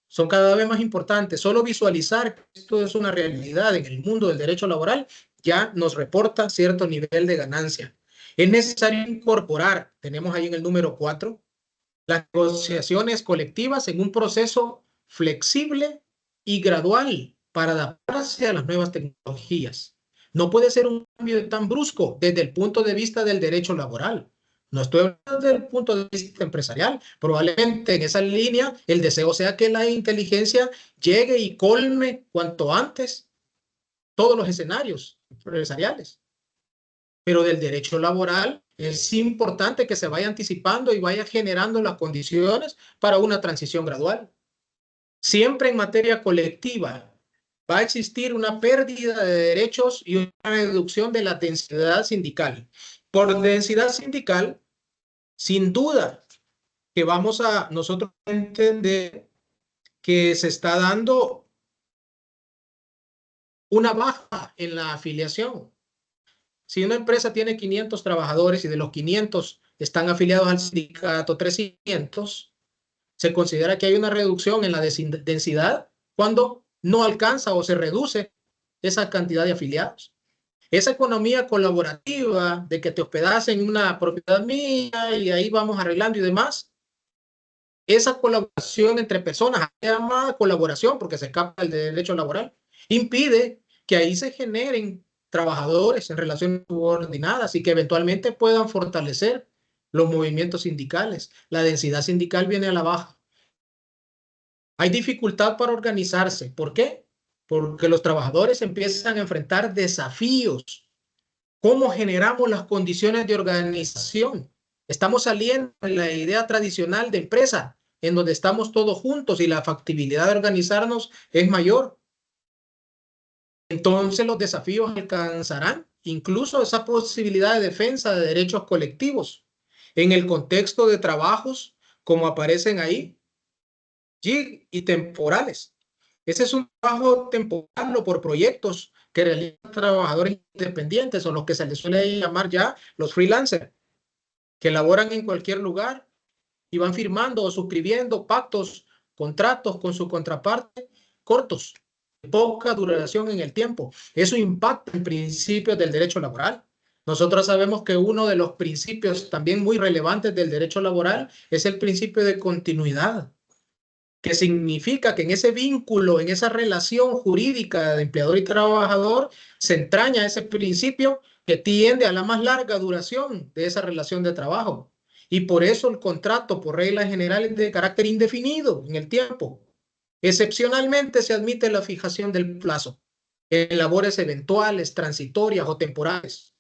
son cada vez más importantes. Solo visualizar que esto es una realidad en el mundo del derecho laboral ya nos reporta cierto nivel de ganancia. Es necesario incorporar, tenemos ahí en el número 4, las negociaciones colectivas en un proceso flexible y gradual para adaptarse a las nuevas tecnologías. No puede ser un cambio tan brusco desde el punto de vista del derecho laboral. No estoy hablando desde el punto de vista empresarial. Probablemente en esa línea el deseo sea que la inteligencia llegue y colme cuanto antes todos los escenarios empresariales. Pero del derecho laboral es importante que se vaya anticipando y vaya generando las condiciones para una transición gradual. Siempre en materia colectiva va a existir una pérdida de derechos y una reducción de la densidad sindical. Por densidad sindical, sin duda que vamos a nosotros entender que se está dando una baja en la afiliación. Si una empresa tiene 500 trabajadores y de los 500 están afiliados al sindicato 300, se considera que hay una reducción en la densidad cuando no alcanza o se reduce esa cantidad de afiliados. Esa economía colaborativa de que te hospedas en una propiedad mía y ahí vamos arreglando y demás, esa colaboración entre personas, se llama colaboración porque se escapa del derecho laboral, impide que ahí se generen trabajadores en relaciones subordinadas y que eventualmente puedan fortalecer los movimientos sindicales. La densidad sindical viene a la baja. Hay dificultad para organizarse. ¿Por qué? Porque los trabajadores empiezan a enfrentar desafíos. ¿Cómo generamos las condiciones de organización? Estamos saliendo de la idea tradicional de empresa, en donde estamos todos juntos y la factibilidad de organizarnos es mayor. Entonces los desafíos alcanzarán incluso esa posibilidad de defensa de derechos colectivos en el contexto de trabajos como aparecen ahí, gig y temporales. Ese es un trabajo temporal o por proyectos que realizan trabajadores independientes o los que se les suele llamar ya los freelancers, que laboran en cualquier lugar y van firmando o suscribiendo pactos, contratos con su contraparte cortos, de poca duración en el tiempo. Eso impacta en principios del derecho laboral. Nosotros sabemos que uno de los principios también muy relevantes del derecho laboral es el principio de continuidad, que significa que en ese vínculo, en esa relación jurídica de empleador y trabajador, se entraña ese principio que tiende a la más larga duración de esa relación de trabajo. Y por eso el contrato, por reglas generales, de carácter indefinido en el tiempo. Excepcionalmente se admite la fijación del plazo en labores eventuales, transitorias o temporales.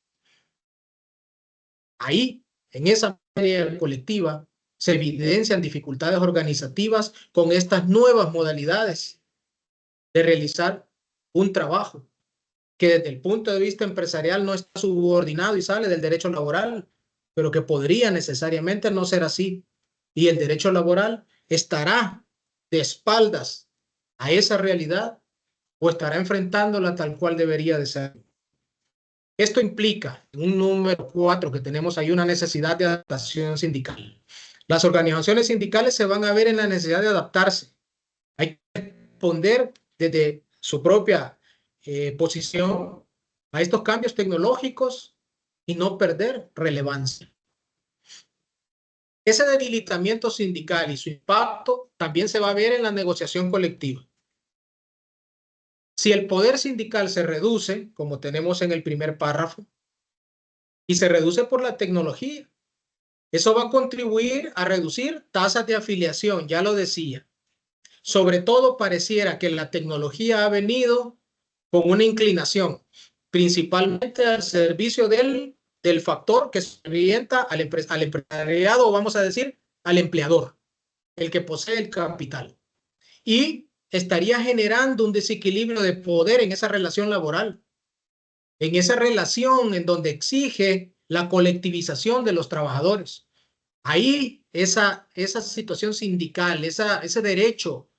Ahí, en esa materia colectiva, se evidencian dificultades organizativas con estas nuevas modalidades de realizar un trabajo que desde el punto de vista empresarial no está subordinado y sale del derecho laboral, pero que podría necesariamente no ser así. Y el derecho laboral estará de espaldas a esa realidad o estará enfrentándola tal cual debería de ser. Esto implica, en un número 4 que tenemos ahí, una necesidad de adaptación sindical. Las organizaciones sindicales se van a ver en la necesidad de adaptarse. Hay que responder desde su propia posición a estos cambios tecnológicos y no perder relevancia. Ese debilitamiento sindical y su impacto también se va a ver en la negociación colectiva. Si el poder sindical se reduce, como tenemos en el primer párrafo, y se reduce por la tecnología, eso va a contribuir a reducir tasas de afiliación, ya lo decía. Sobre todo pareciera que la tecnología ha venido con una inclinación, principalmente al servicio del factor que se orienta al empresariado, o vamos a decir, al empleador, el que posee el capital. Y estaría generando un desequilibrio de poder en esa relación laboral, en esa relación en donde exige la colectivización de los trabajadores. Ahí esa situación sindical, ese derecho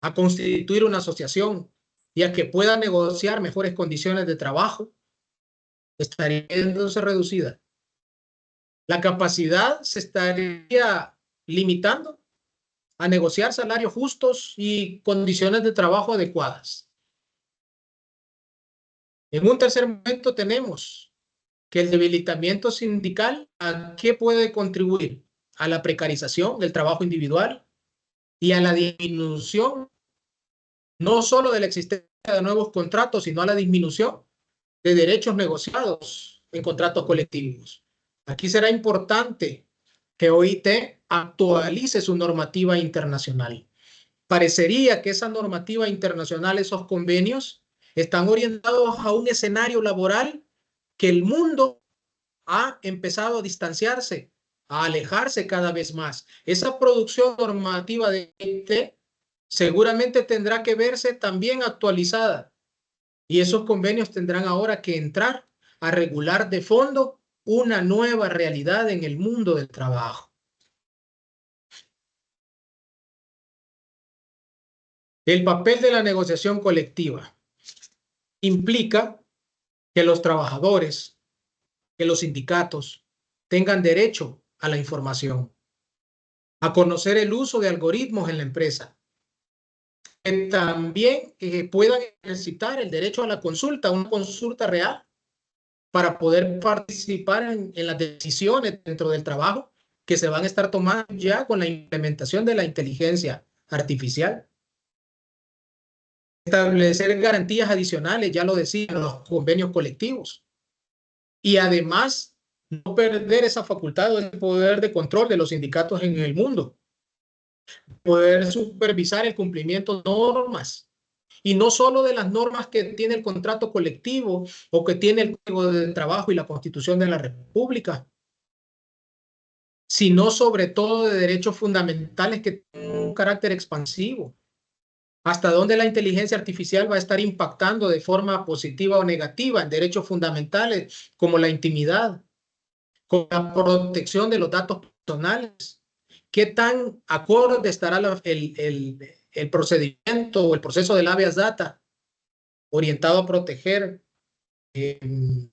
a constituir una asociación y a que pueda negociar mejores condiciones de trabajo, estaría viéndose reducida. La capacidad se estaría limitando a negociar salarios justos y condiciones de trabajo adecuadas. En un tercer momento tenemos que el debilitamiento sindical, ¿a qué puede contribuir? A la precarización del trabajo individual y a la disminución no solo de la existencia de nuevos contratos, sino a la disminución de derechos negociados en contratos colectivos. Aquí será importante que OIT actualice su normativa internacional. Parecería que esa normativa internacional, esos convenios, están orientados a un escenario laboral que el mundo ha empezado a distanciarse, a alejarse cada vez más. Esa producción normativa de OIT seguramente tendrá que verse también actualizada y esos convenios tendrán ahora que entrar a regular de fondo una nueva realidad en el mundo del trabajo. El papel de la negociación colectiva implica que los trabajadores, que los sindicatos tengan derecho a la información, a conocer el uso de algoritmos en la empresa, que también puedan ejercitar el derecho a la consulta, una consulta real, para poder participar en las decisiones dentro del trabajo que se van a estar tomando ya con la implementación de la inteligencia artificial. Establecer garantías adicionales, ya lo decía, en los convenios colectivos. Y además no perder esa facultad o ese poder de control de los sindicatos en el mundo, poder supervisar el cumplimiento de normas. Y no solo de las normas que tiene el contrato colectivo o que tiene el Código de Trabajo y la Constitución de la República, sino sobre todo de derechos fundamentales que tienen un carácter expansivo. Hasta dónde la inteligencia artificial va a estar impactando de forma positiva o negativa en derechos fundamentales como la intimidad, con la protección de los datos personales. ¿Qué tan acorde estará el procedimiento o el proceso del habeas data orientado a proteger el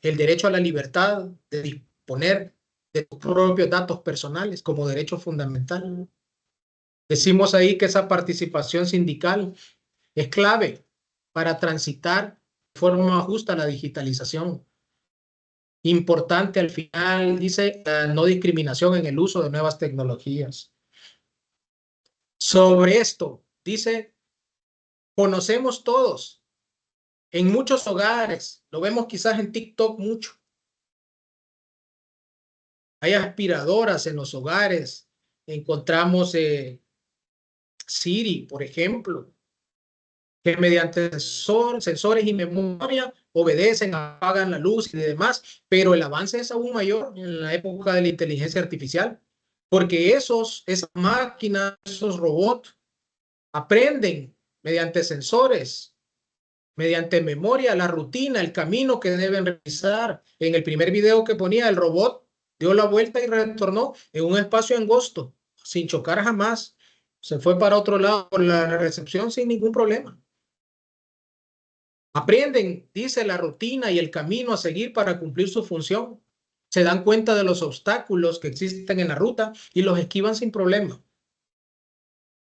derecho a la libertad de disponer de tus propios datos personales como derecho fundamental? Decimos ahí que esa participación sindical es clave para transitar de forma justa la digitalización. Importante al final, dice, la no discriminación en el uso de nuevas tecnologías. Sobre esto, dice, conocemos todos, en muchos hogares, lo vemos quizás en TikTok mucho. Hay aspiradoras en los hogares, encontramos Siri, por ejemplo, que mediante sensores y memoria obedecen, apagan la luz y demás, pero el avance es aún mayor en la época de la inteligencia artificial, porque esas máquinas, esos robots, aprenden mediante sensores, mediante memoria, la rutina, el camino que deben realizar. En el primer video que ponía, el robot dio la vuelta y retornó en un espacio angosto, sin chocar jamás. Se fue para otro lado por la recepción sin ningún problema. Aprenden, dice, la rutina y el camino a seguir para cumplir su función. Se dan cuenta de los obstáculos que existen en la ruta y los esquivan sin problema.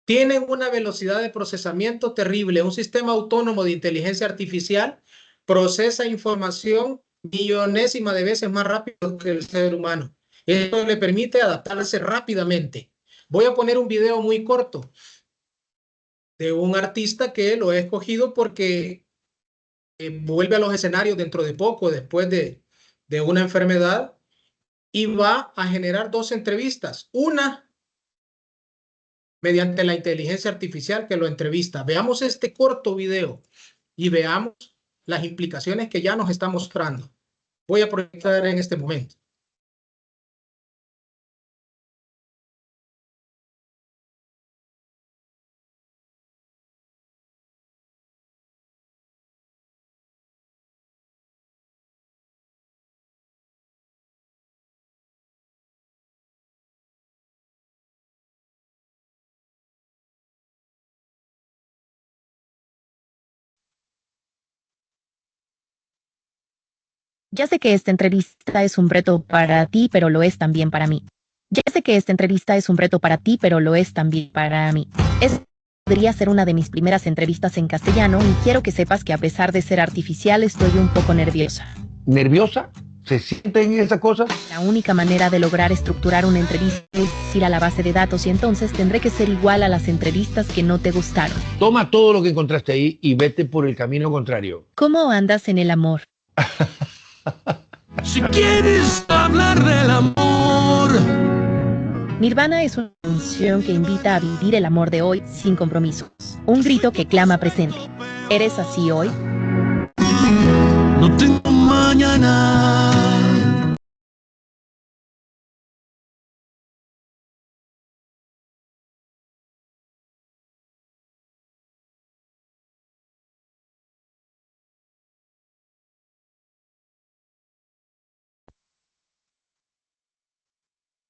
Tienen una velocidad de procesamiento terrible. Un sistema autónomo de inteligencia artificial procesa información millonésima de veces más rápido que el ser humano. Esto le permite adaptarse rápidamente. Voy a poner un video muy corto de un artista que lo he escogido porque vuelve a los escenarios dentro de poco, después de una enfermedad, y va a generar 2 entrevistas. Una mediante la inteligencia artificial que lo entrevista. Veamos este corto video y veamos las implicaciones que ya nos está mostrando. Voy a proyectar en este momento. Ya sé que esta entrevista es un reto para ti, pero lo es también para mí. Ya sé que esta entrevista es un reto para ti, pero lo es también para mí. Podría ser una de mis primeras entrevistas en castellano y quiero que sepas que a pesar de ser artificial estoy un poco nerviosa. ¿Nerviosa? ¿Se sienten esas cosas? La única manera de lograr estructurar una entrevista es ir a la base de datos y entonces tendré que ser igual a las entrevistas que no te gustaron. Toma todo lo que encontraste ahí y vete por el camino contrario. ¿Cómo andas en el amor? Si quieres hablar del amor. Nirvana es una canción que invita a vivir el amor de hoy sin compromisos. Un grito que clama presente. ¿Eres así hoy? No tengo mañana.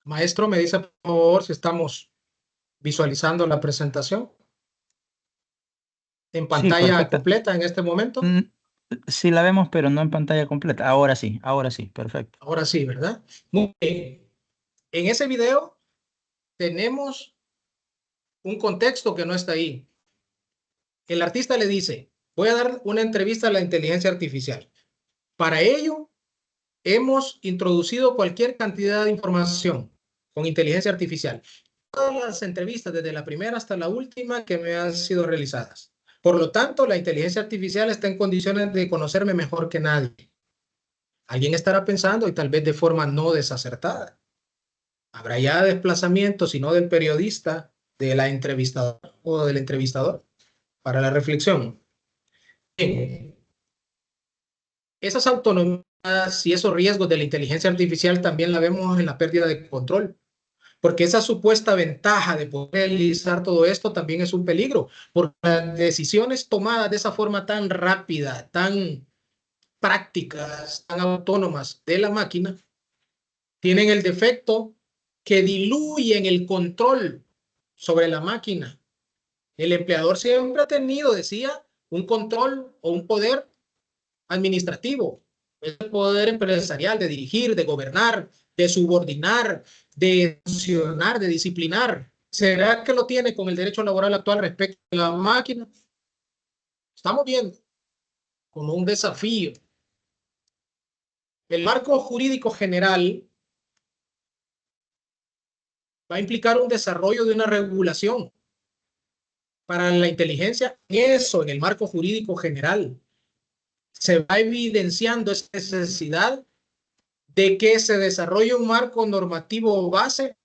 Maestro, me dice por favor si estamos visualizando la presentación en pantalla perfecto. completa en este momento. Sí la vemos, pero no en pantalla completa. Ahora sí, perfecto. Ahora sí, ¿verdad? Muy bien. En ese video tenemos un contexto que no está ahí. El artista le dice, voy a dar una entrevista a la inteligencia artificial. Para ello, hemos introducido cualquier cantidad de información con inteligencia artificial. Todas las entrevistas, desde la primera hasta la última, que me han sido realizadas. Por lo tanto, la inteligencia artificial está en condiciones de conocerme mejor que nadie. Alguien estará pensando, y tal vez de forma no desacertada, habrá ya desplazamiento, si no del periodista, de la entrevistadora o del entrevistador, para la reflexión. Bien, esas autonomías y esos riesgos de la inteligencia artificial también la vemos en la pérdida de control, porque esa supuesta ventaja de poder realizar todo esto también es un peligro, porque las decisiones tomadas de esa forma tan rápida, tan prácticas, tan autónomas de la máquina, tienen el defecto que diluyen el control sobre la máquina. El empleador siempre ha tenido, decía, un control o un poder administrativo, es el poder empresarial de dirigir, de gobernar, de subordinar, de sancionar, de disciplinar. ¿Será que lo tiene con el derecho laboral actual respecto a la máquina? Estamos viendo como un desafío. El marco jurídico general va a implicar un desarrollo de una regulación para la inteligencia. Eso, en el marco jurídico general, se va evidenciando esa necesidad de que se desarrolle un marco normativo base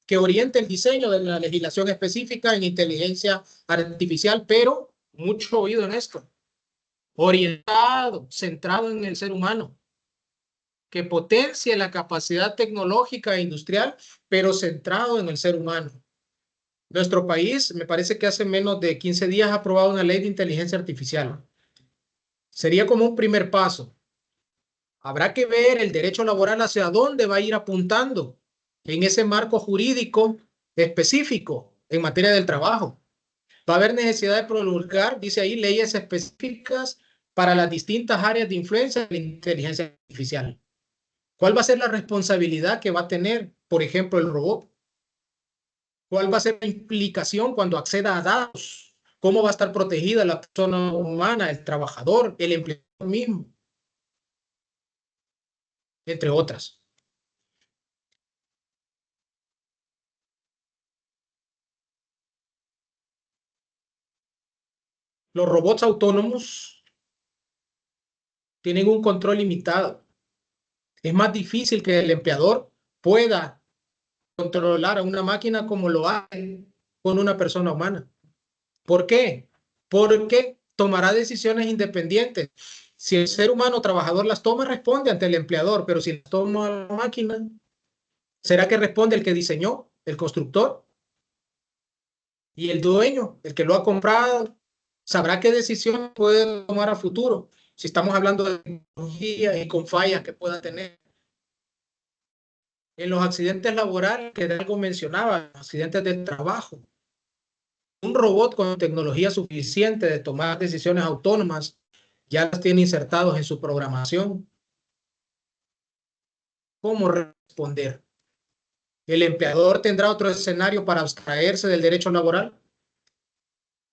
que oriente el diseño de la legislación específica en inteligencia artificial, pero mucho oído en esto, orientado, centrado en el ser humano, que potencie la capacidad tecnológica e industrial, pero centrado en el ser humano. Nuestro país, me parece que hace menos de 15 días ha aprobado una ley de inteligencia artificial. Sería como un primer paso. Habrá que ver el derecho laboral hacia dónde va a ir apuntando en ese marco jurídico específico en materia del trabajo. Va a haber necesidad de promulgar, dice ahí, leyes específicas para las distintas áreas de influencia de la inteligencia artificial. ¿Cuál va a ser la responsabilidad que va a tener, por ejemplo, el robot? ¿Cuál va a ser la implicación cuando acceda a datos? ¿Cómo va a estar protegida la persona humana, el trabajador, el empleador mismo? Entre otras. Los robots autónomos tienen un control limitado. Es más difícil que el empleador pueda controlar a una máquina como lo hace con una persona humana. ¿Por qué? Porque tomará decisiones independientes. Si el ser humano trabajador las toma, responde ante el empleador, pero si las toma la máquina, ¿será que responde el que diseñó, el constructor? Y el dueño, el que lo ha comprado, sabrá qué decisión puede tomar a futuro, si estamos hablando de tecnología y con fallas que pueda tener. En los accidentes laborales, que algo mencionaba, accidentes de trabajo, un robot con tecnología suficiente de tomar decisiones autónomas ya las tiene insertados en su programación. ¿Cómo responder? ¿El empleador tendrá otro escenario para abstraerse del derecho laboral?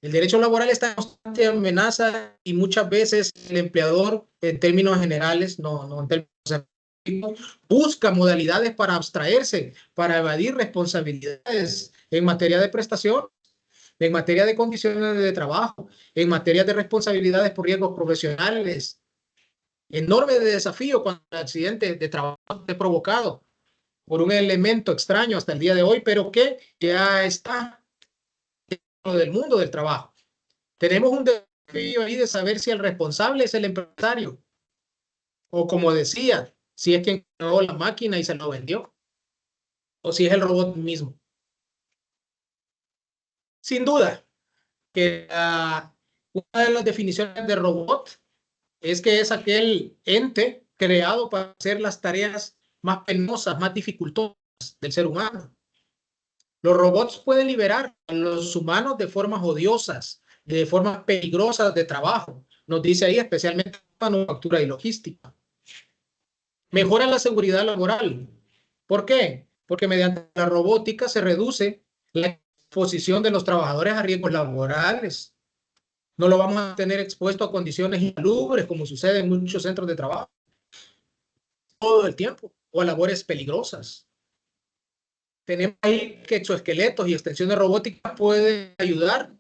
El derecho laboral está en constante amenaza y muchas veces el empleador, en términos generales, no en términos, busca modalidades para abstraerse, para evadir responsabilidades en materia de prestación, en materia de condiciones de trabajo, en materia de responsabilidades por riesgos profesionales. Enorme desafío cuando el accidente de trabajo esté provocado por un elemento extraño hasta el día de hoy, pero que ya está dentro del mundo del trabajo. Tenemos un desafío ahí de saber si el responsable es el empresario, o como decía, si es quien creó la máquina y se lo vendió, o si es el robot mismo. Sin duda, que una de las definiciones de robot es que es aquel ente creado para hacer las tareas más penosas, más dificultosas del ser humano. Los robots pueden liberar a los humanos de formas odiosas, de formas peligrosas de trabajo. Nos dice ahí especialmente manufactura y logística. Mejora la seguridad laboral. ¿Por qué? Porque mediante la robótica se reduce la exposición de los trabajadores a riesgos laborales. No lo vamos a tener expuesto a condiciones insalubres, como sucede en muchos centros de trabajo, todo el tiempo, o a labores peligrosas. Tenemos ahí que exoesqueletos y extensiones robóticas pueden ayudar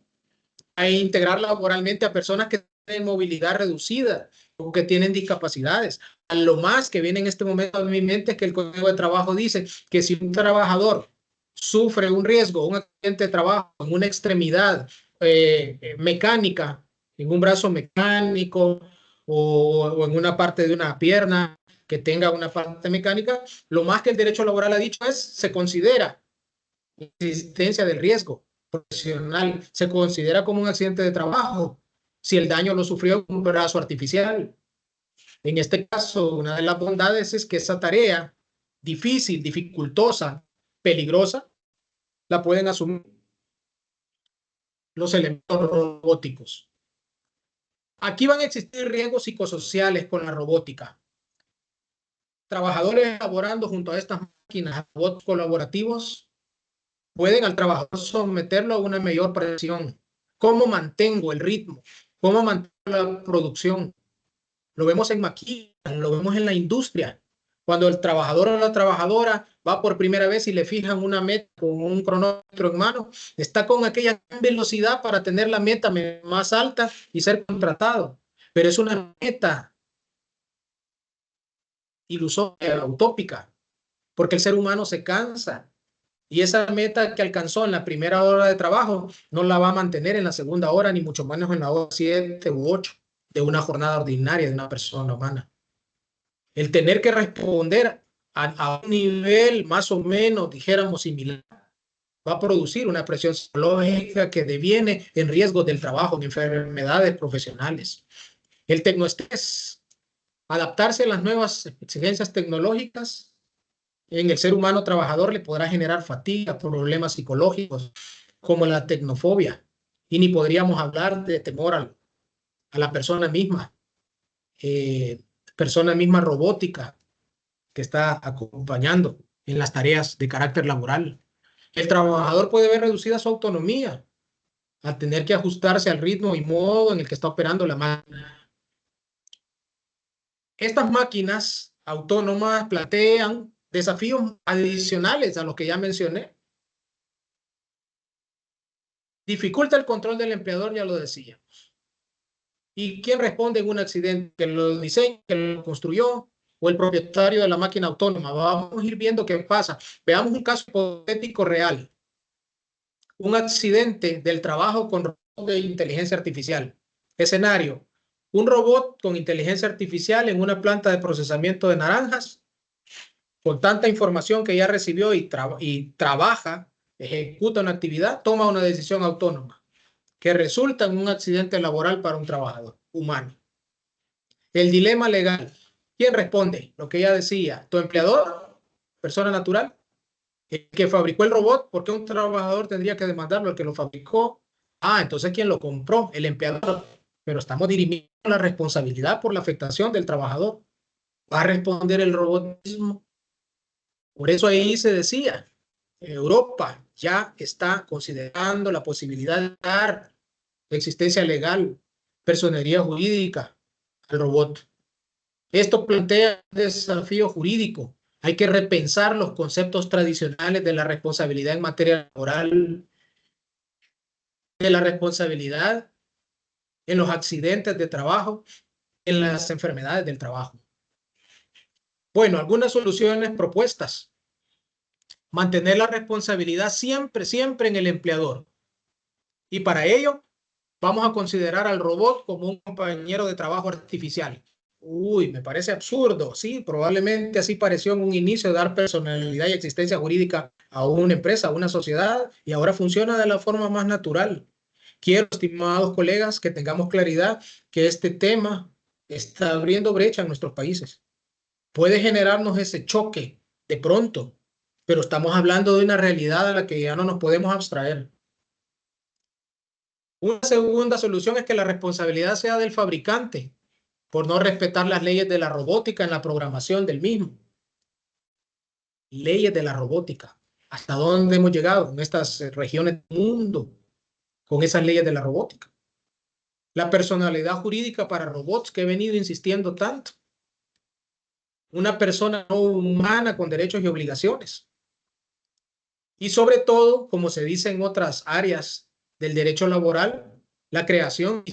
a integrar laboralmente a personas que tienen movilidad reducida, que tienen discapacidades. A lo más que viene en este momento a mi mente es que el Código de Trabajo dice que si un trabajador sufre un riesgo, un accidente de trabajo en una extremidad mecánica, en un brazo mecánico o en una parte de una pierna que tenga una parte mecánica, lo más que el derecho laboral ha dicho es, se considera existencia del riesgo profesional, se considera como un accidente de trabajo si el daño lo sufrió con un brazo artificial. En este caso, una de las bondades es que esa tarea difícil, dificultosa, peligrosa, la pueden asumir los elementos robóticos. Aquí van a existir riesgos psicosociales con la robótica. Trabajadores elaborando junto a estas máquinas, robots colaborativos, pueden al trabajador someterlo a una mayor presión. ¿Cómo mantengo el ritmo? ¿Cómo mantengo la producción? Lo vemos en maquinas, lo vemos en la industria. Cuando el trabajador o la trabajadora va por primera vez y le fijan una meta con un cronómetro en mano, está con aquella velocidad para tener la meta más alta y ser contratado. Pero es una meta ilusoria, utópica, porque el ser humano se cansa. Y esa meta que alcanzó en la primera hora de trabajo no la va a mantener en la segunda hora, ni mucho menos en la hora 7 u 8 de una jornada ordinaria de una persona humana. El tener que responder a un nivel más o menos, dijéramos, similar, va a producir una presión psicológica que deviene en riesgos del trabajo, en enfermedades profesionales. El tecnoestrés, adaptarse a las nuevas exigencias tecnológicas, en el ser humano trabajador le podrá generar fatiga, problemas psicológicos, como la tecnofobia. Y ni podríamos hablar de temor a la persona misma robótica que está acompañando en las tareas de carácter laboral. El trabajador puede ver reducida su autonomía al tener que ajustarse al ritmo y modo en el que está operando la máquina. Estas máquinas autónomas plantean desafíos adicionales a los que ya mencioné. Dificulta el control del empleador, ya lo decíamos. ¿Y quién responde en un accidente? ¿Que lo diseñó, que lo construyó o el propietario de la máquina autónoma? Vamos a ir viendo qué pasa. Veamos un caso hipotético real. Un accidente del trabajo con robot de inteligencia artificial. Escenario: un robot con inteligencia artificial en una planta de procesamiento de naranjas, con tanta información que ya recibió y trabaja, ejecuta una actividad, toma una decisión autónoma que resulta en un accidente laboral para un trabajador humano. El dilema legal. ¿Quién responde? Lo que ya decía, tu empleador, persona natural, el que fabricó el robot. ¿Por qué un trabajador tendría que demandarlo? El que lo fabricó. Entonces ¿quién lo compró? El empleador. Pero estamos dirimiendo la responsabilidad por la afectación del trabajador. ¿Va a responder el robot mismo? Por eso ahí se decía, Europa ya está considerando la posibilidad de dar existencia legal, personería jurídica al robot. Esto plantea un desafío jurídico. Hay que repensar los conceptos tradicionales de la responsabilidad en materia laboral, de la responsabilidad en los accidentes de trabajo, en las enfermedades del trabajo. Bueno, algunas soluciones propuestas. Mantener la responsabilidad siempre en el empleador. Y para ello, vamos a considerar al robot como un compañero de trabajo artificial. Uy, me parece absurdo. Sí, probablemente así pareció en un inicio dar personalidad y existencia jurídica a una empresa, a una sociedad, y ahora funciona de la forma más natural. Quiero, estimados colegas, que tengamos claridad que este tema está abriendo brecha en nuestros países. Puede generarnos ese choque de pronto, pero estamos hablando de una realidad a la que ya no nos podemos abstraer. Una segunda solución es que la responsabilidad sea del fabricante por no respetar las leyes de la robótica en la programación del mismo. Leyes de la robótica. ¿Hasta dónde hemos llegado en estas regiones del mundo con esas leyes de la robótica? La personalidad jurídica para robots que he venido insistiendo tanto. Una persona no humana con derechos y obligaciones. Y sobre todo, como se dice en otras áreas del derecho laboral, la creación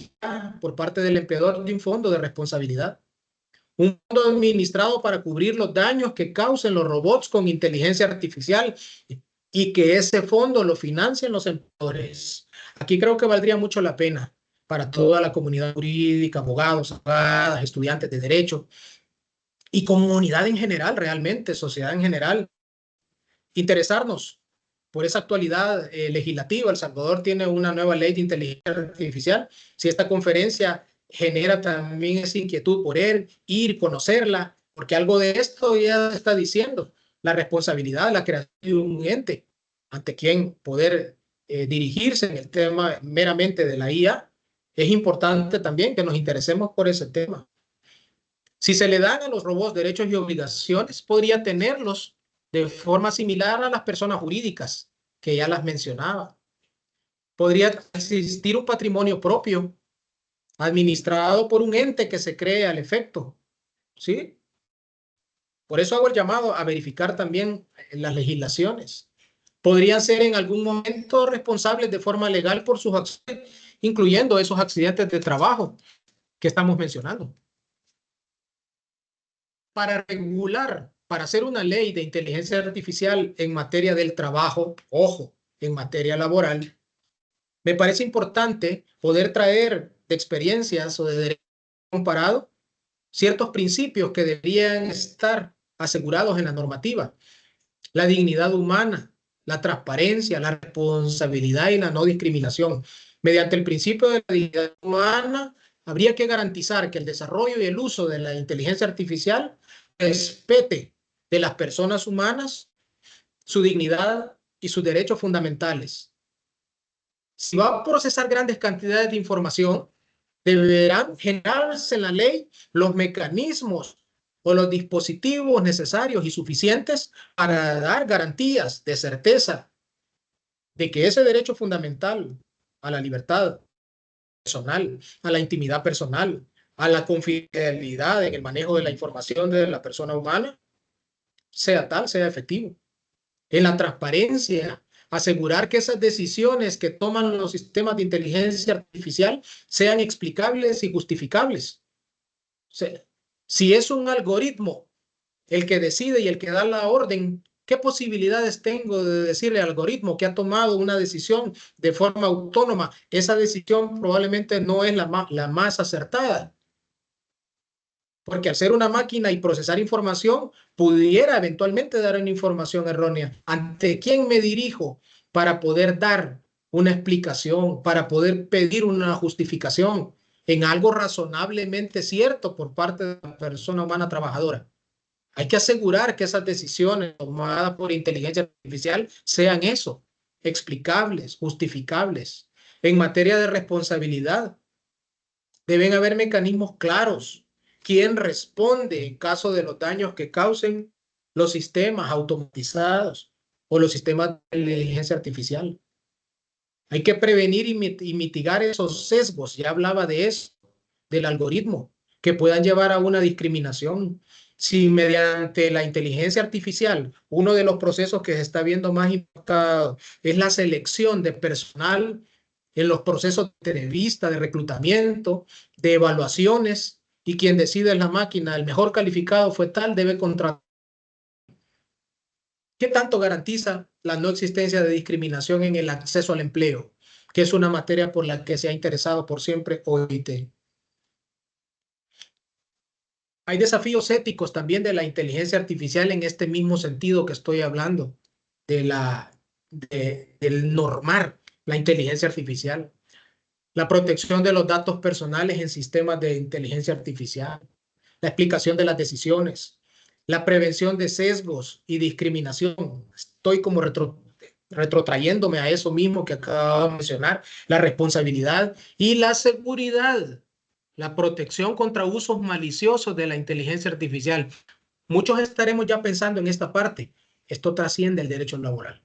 por parte del empleador de un fondo de responsabilidad. Un fondo administrado para cubrir los daños que causen los robots con inteligencia artificial y que ese fondo lo financien los empleadores. Aquí creo que valdría mucho la pena para toda la comunidad jurídica, abogados, abogadas, estudiantes de derecho y comunidad en general, realmente, sociedad en general, interesarnos por esa actualidad legislativa. El Salvador tiene una nueva ley de inteligencia artificial. Si esta conferencia genera también esa inquietud por ir, conocerla, porque algo de esto ya está diciendo, la responsabilidad de la creación de un ente ante quien poder dirigirse en el tema meramente de la IA. Es importante también que nos interesemos por ese tema. Si se le dan a los robots derechos y obligaciones, podría tenerlos de forma similar a las personas jurídicas, que ya las mencionaba. Podría existir un patrimonio propio, administrado por un ente que se cree al efecto, ¿sí? Por eso hago el llamado a verificar también las legislaciones. Podrían ser en algún momento responsables de forma legal por sus acciones, incluyendo esos accidentes de trabajo que estamos mencionando. Para regular, para hacer una ley de inteligencia artificial en materia del trabajo, ojo, en materia laboral, me parece importante poder traer de experiencias o de derecho comparado ciertos principios que deberían estar asegurados en la normativa. La dignidad humana, la transparencia, la responsabilidad y la no discriminación. Mediante el principio de la dignidad humana, habría que garantizar que el desarrollo y el uso de la inteligencia artificial respete de las personas humanas su dignidad y sus derechos fundamentales. Si va a procesar grandes cantidades de información, deberán generarse en la ley los mecanismos o los dispositivos necesarios y suficientes para dar garantías de certeza de que ese derecho fundamental a la libertad personal, a la intimidad personal, a la confidencialidad en el manejo de la información de la persona humana, sea tal, sea efectivo. En la transparencia, asegurar que esas decisiones que toman los sistemas de inteligencia artificial sean explicables y justificables. O sea, si es un algoritmo el que decide y el que da la orden, ¿qué posibilidades tengo de decirle al algoritmo que ha tomado una decisión de forma autónoma? Esa decisión probablemente no es la más acertada. Porque al ser una máquina y procesar información, pudiera eventualmente dar una información errónea. ¿Ante quién me dirijo para poder dar una explicación, para poder pedir una justificación en algo razonablemente cierto por parte de la persona humana trabajadora? Hay que asegurar que esas decisiones tomadas por inteligencia artificial sean eso, explicables, justificables. En materia de responsabilidad, deben haber mecanismos claros. ¿Quién responde en caso de los daños que causen los sistemas automatizados o los sistemas de inteligencia artificial? Hay que prevenir y mitigar esos sesgos. Ya hablaba de eso, del algoritmo, que puedan llevar a una discriminación. Si mediante la inteligencia artificial, uno de los procesos que se está viendo más impactado es la selección de personal en los procesos de entrevista, de reclutamiento, de evaluaciones, y quien decide es la máquina, el mejor calificado fue tal, debe contratar. ¿Qué tanto garantiza la no existencia de discriminación en el acceso al empleo, que es una materia por la que se ha interesado por siempre OIT? Hay desafíos éticos también de la inteligencia artificial en este mismo sentido que estoy hablando, del normar la inteligencia artificial, la protección de los datos personales en sistemas de inteligencia artificial, la explicación de las decisiones, la prevención de sesgos y discriminación. Estoy como retrotrayéndome a eso mismo que acabo de mencionar, la responsabilidad y la seguridad, la protección contra usos maliciosos de la inteligencia artificial. Muchos estaremos ya pensando en esta parte. Esto trasciende el derecho laboral.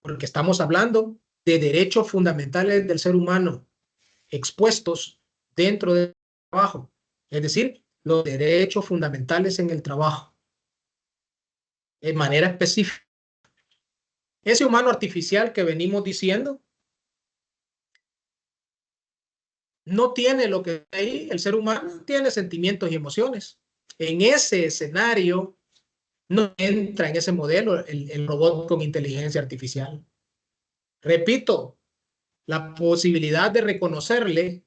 Porque estamos hablando de derechos fundamentales del ser humano expuestos dentro del trabajo. Es decir, los derechos fundamentales en el trabajo. De manera específica. Ese humano artificial que venimos diciendo no tiene lo que hay, el ser humano tiene sentimientos y emociones. En ese escenario no entra en ese modelo el robot con inteligencia artificial. Repito, la posibilidad de reconocerle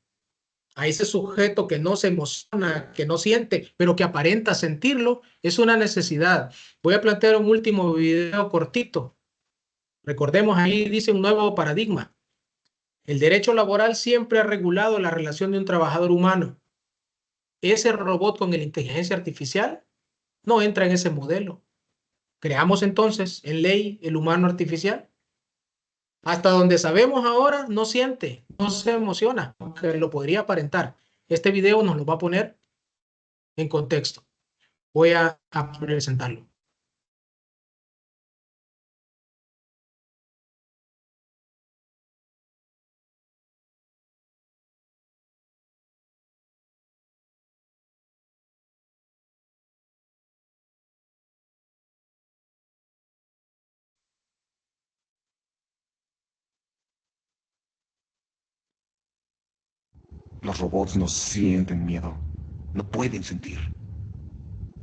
a ese sujeto que no se emociona, que no siente, pero que aparenta sentirlo, es una necesidad. Voy a plantear un último video cortito. Recordemos, ahí dice un nuevo paradigma. El derecho laboral siempre ha regulado la relación de un trabajador humano. Ese robot con la inteligencia artificial no entra en ese modelo. Creamos entonces en ley el humano artificial. Hasta donde sabemos ahora, no siente, no se emociona, aunque lo podría aparentar. Este video nos lo va a poner en contexto. Voy a presentarlo. Los robots no sienten miedo. No pueden sentir.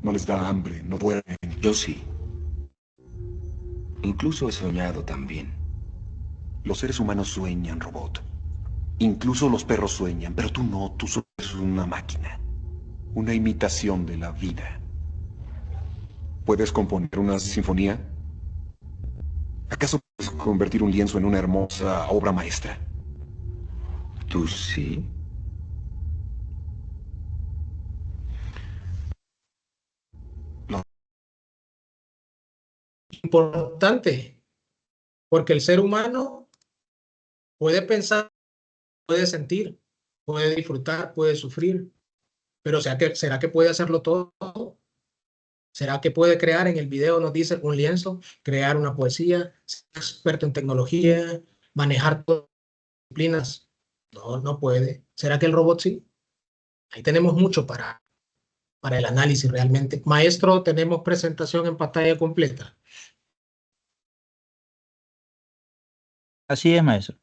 No les da hambre, no duermen. Yo sí. Incluso he soñado también. Los seres humanos sueñan, robot. Incluso los perros sueñan, pero tú no, tú solo eres una máquina. Una imitación de la vida. ¿Puedes componer una sinfonía? ¿Acaso puedes convertir un lienzo en una hermosa obra maestra? ¿Tú sí? Importante, porque el ser humano puede pensar, puede sentir, puede disfrutar, puede sufrir, pero ¿será que puede hacerlo todo? ¿Será que puede crear? En el video nos dice un lienzo, crear una poesía, ser experto en tecnología, manejar todas las disciplinas. No, no puede. ¿Será que el robot sí? Ahí tenemos mucho para el análisis realmente. Maestro, tenemos presentación en pantalla completa. Así es, maestro.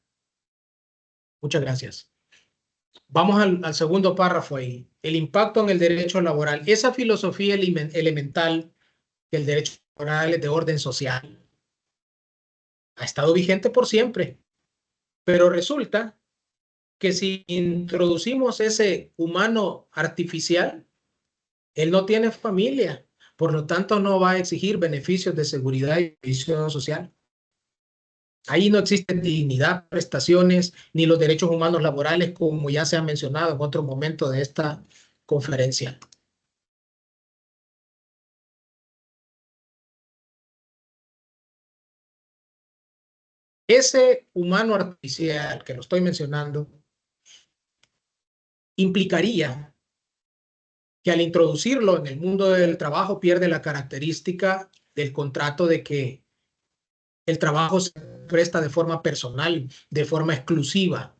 Muchas gracias. Vamos al segundo párrafo ahí. El impacto en el derecho laboral. Esa filosofía elemental que el derecho laboral es de orden social ha estado vigente por siempre. Pero resulta que si introducimos ese humano artificial, él no tiene familia. Por lo tanto, no va a exigir beneficios de seguridad y previsión social. Ahí no existe dignidad, prestaciones, ni los derechos humanos laborales, como ya se ha mencionado en otro momento de esta conferencia. Ese humano artificial que lo estoy mencionando implicaría que al introducirlo en el mundo del trabajo pierde la característica del contrato de que el trabajo se presta de forma personal, de forma exclusiva.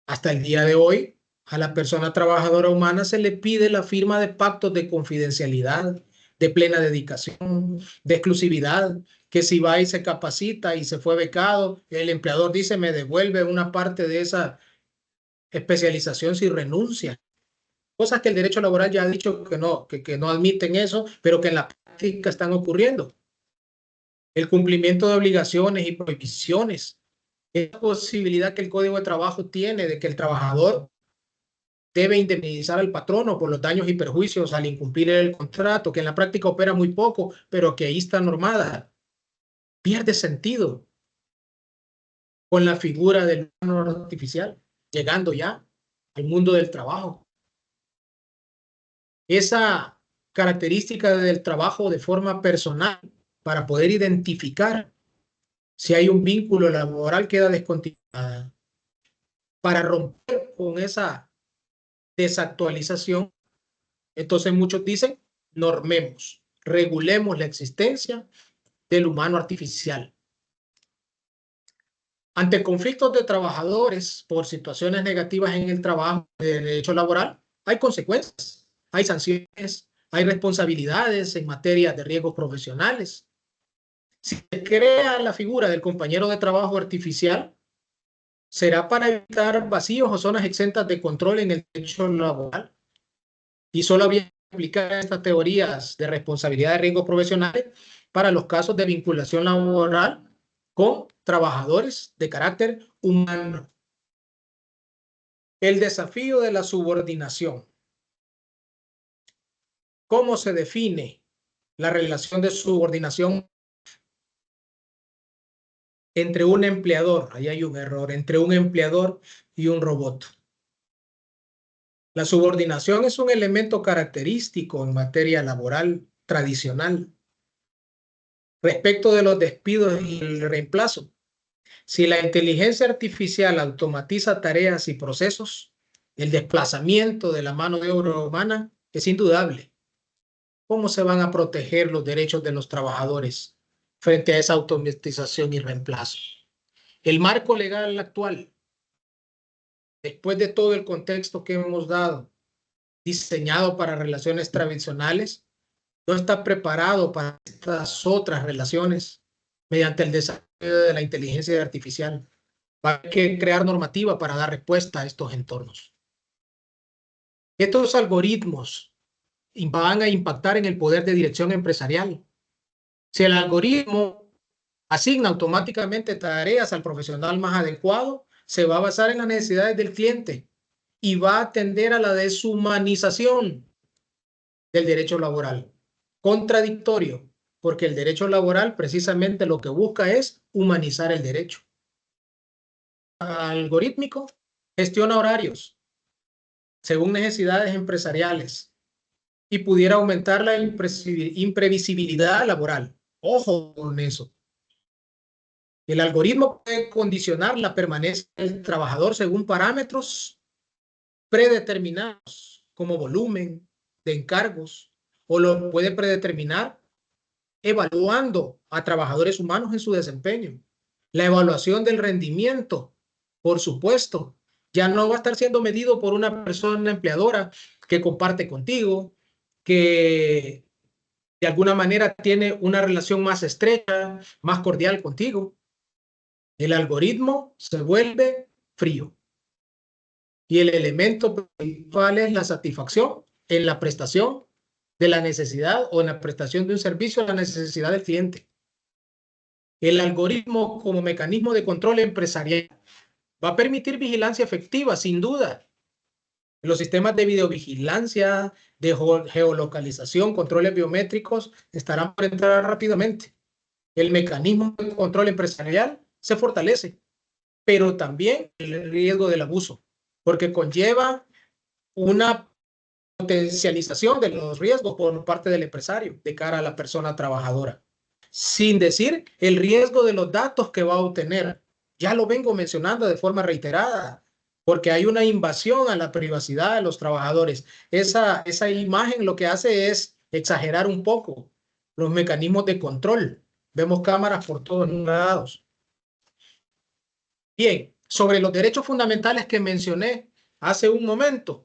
Hasta el día de hoy, a la persona trabajadora humana se le pide la firma de pactos de confidencialidad, de plena dedicación, de exclusividad, que si va y se capacita y se fue becado, el empleador dice, me devuelve una parte de esa especialización si renuncia. Cosas que el derecho laboral ya ha dicho que no admiten eso, pero que en la práctica están ocurriendo. El cumplimiento de obligaciones y prohibiciones. Esa posibilidad que el Código de Trabajo tiene de que el trabajador debe indemnizar al patrono por los daños y perjuicios al incumplir el contrato, que en la práctica opera muy poco, pero que ahí está normada. Pierde sentido con la figura del humano artificial, llegando ya al mundo del trabajo. Esa característica del trabajo de forma personal para poder identificar si hay un vínculo laboral queda descontinuada. Para romper con esa desactualización, entonces muchos dicen, normemos, regulemos la existencia del humano artificial. Ante conflictos de trabajadores por situaciones negativas en el trabajo de derecho laboral, hay consecuencias, hay sanciones, hay responsabilidades en materia de riesgos profesionales. Si se crea la figura del compañero de trabajo artificial, será para evitar vacíos o zonas exentas de control en el derecho laboral. Y solo había que aplicar estas teorías de responsabilidad de riesgos profesionales para los casos de vinculación laboral con trabajadores de carácter humano. El desafío de la subordinación. ¿Cómo se define la relación de subordinación entre un empleador? Ahí hay un error, entre un empleador y un robot. La subordinación es un elemento característico en materia laboral tradicional. Respecto de los despidos y el reemplazo, si la inteligencia artificial automatiza tareas y procesos, el desplazamiento de la mano de obra humana es indudable. ¿Cómo se van a proteger los derechos de los trabajadores frente a esa automatización y reemplazo? El marco legal actual, después de todo el contexto que hemos dado, diseñado para relaciones tradicionales, no está preparado para estas otras relaciones mediante el desarrollo de la inteligencia artificial. Va a haber que crear normativa para dar respuesta a estos entornos. Estos algoritmos van a impactar en el poder de dirección empresarial. Si el algoritmo asigna automáticamente tareas al profesional más adecuado, se va a basar en las necesidades del cliente y va a atender a la deshumanización del derecho laboral. Contradictorio, porque el derecho laboral precisamente lo que busca es humanizar el derecho. Algorítmico gestiona horarios según necesidades empresariales y pudiera aumentar la imprevisibilidad laboral. Ojo con eso. El algoritmo puede condicionar la permanencia del trabajador según parámetros predeterminados, como volumen de encargos, o lo puede predeterminar evaluando a trabajadores humanos en su desempeño. La evaluación del rendimiento, por supuesto, ya no va a estar siendo medido por una persona empleadora que comparte contigo, que de alguna manera tiene una relación más estrecha, más cordial contigo. El algoritmo se vuelve frío. Y el elemento principal es la satisfacción en la prestación de la necesidad o en la prestación de un servicio a la necesidad del cliente. El algoritmo como mecanismo de control empresarial va a permitir vigilancia efectiva, sin duda. Los sistemas de videovigilancia, de geolocalización, controles biométricos estarán por entrar rápidamente. El mecanismo de control empresarial se fortalece, pero también el riesgo del abuso, porque conlleva una potencialización de los riesgos por parte del empresario de cara a la persona trabajadora. Sin decir el riesgo de los datos que va a obtener. Ya lo vengo mencionando de forma reiterada, porque hay una invasión a la privacidad de los trabajadores. Esa imagen lo que hace es exagerar un poco los mecanismos de control. Vemos cámaras por todos lados. Bien, sobre los derechos fundamentales que mencioné hace un momento,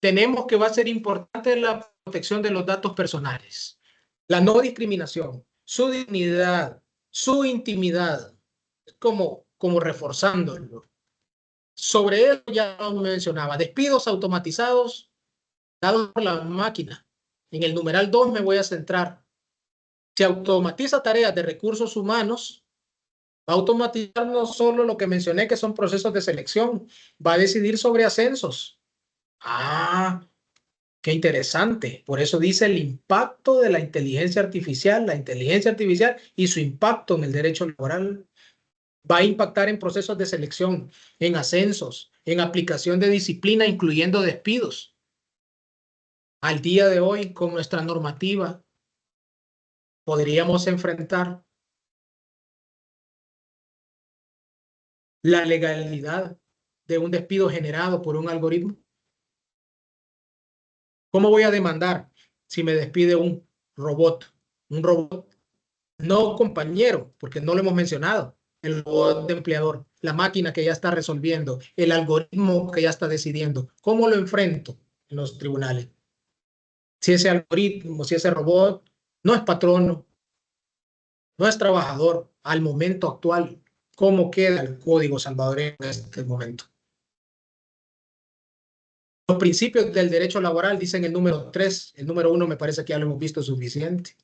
tenemos que va a ser importante la protección de los datos personales, la no discriminación, su dignidad, su intimidad, como reforzándolo. Sobre eso ya lo mencionaba, despidos automatizados dados por la máquina. En el numeral 2 me voy a centrar. Si automatiza tareas de recursos humanos, va a automatizar no solo lo que mencioné, que son procesos de selección, va a decidir sobre ascensos. Ah, qué interesante. Por eso dice el impacto de la inteligencia artificial y su impacto en el derecho laboral. Va a impactar en procesos de selección, en ascensos, en aplicación de disciplina, incluyendo despidos. Al día de hoy, con nuestra normativa, podríamos enfrentar la legalidad de un despido generado por un algoritmo. ¿Cómo voy a demandar si me despide un robot? Un robot no compañero, porque no lo hemos mencionado. El robot de empleador, la máquina que ya está resolviendo, el algoritmo que ya está decidiendo. ¿Cómo lo enfrento en los tribunales? Si ese algoritmo, si ese robot no es patrono, no es trabajador al momento actual, cómo queda el código salvadoreño en este momento. Los principios del derecho laboral dicen el número 3, el número 1 me parece que ya lo hemos visto suficiente.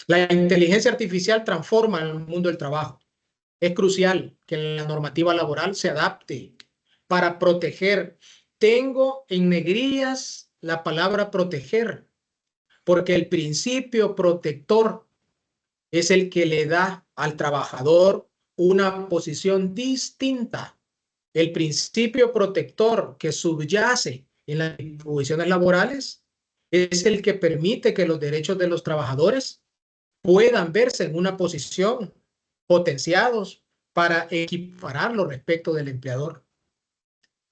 La inteligencia artificial transforma el mundo del trabajo. Es crucial que la normativa laboral se adapte para proteger. Tengo en negrillas la palabra proteger, porque el principio protector es el que le da al trabajador una posición distinta. El principio protector que subyace en las disposiciones laborales es el que permite que los derechos de los trabajadores puedan verse en una posición potenciados para equipararlo respecto del empleador.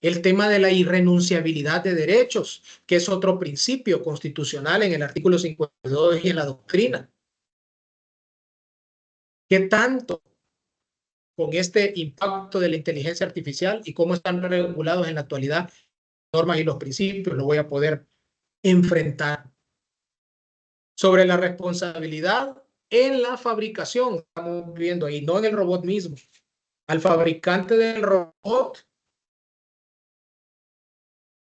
El tema de la irrenunciabilidad de derechos, que es otro principio constitucional en el artículo 52 y en la doctrina. ¿Qué tanto con este impacto de la inteligencia artificial y cómo están regulados en la actualidad las normas y los principios lo voy a poder enfrentar? Sobre la responsabilidad en la fabricación, estamos viendo ahí, no en el robot mismo. Al fabricante del robot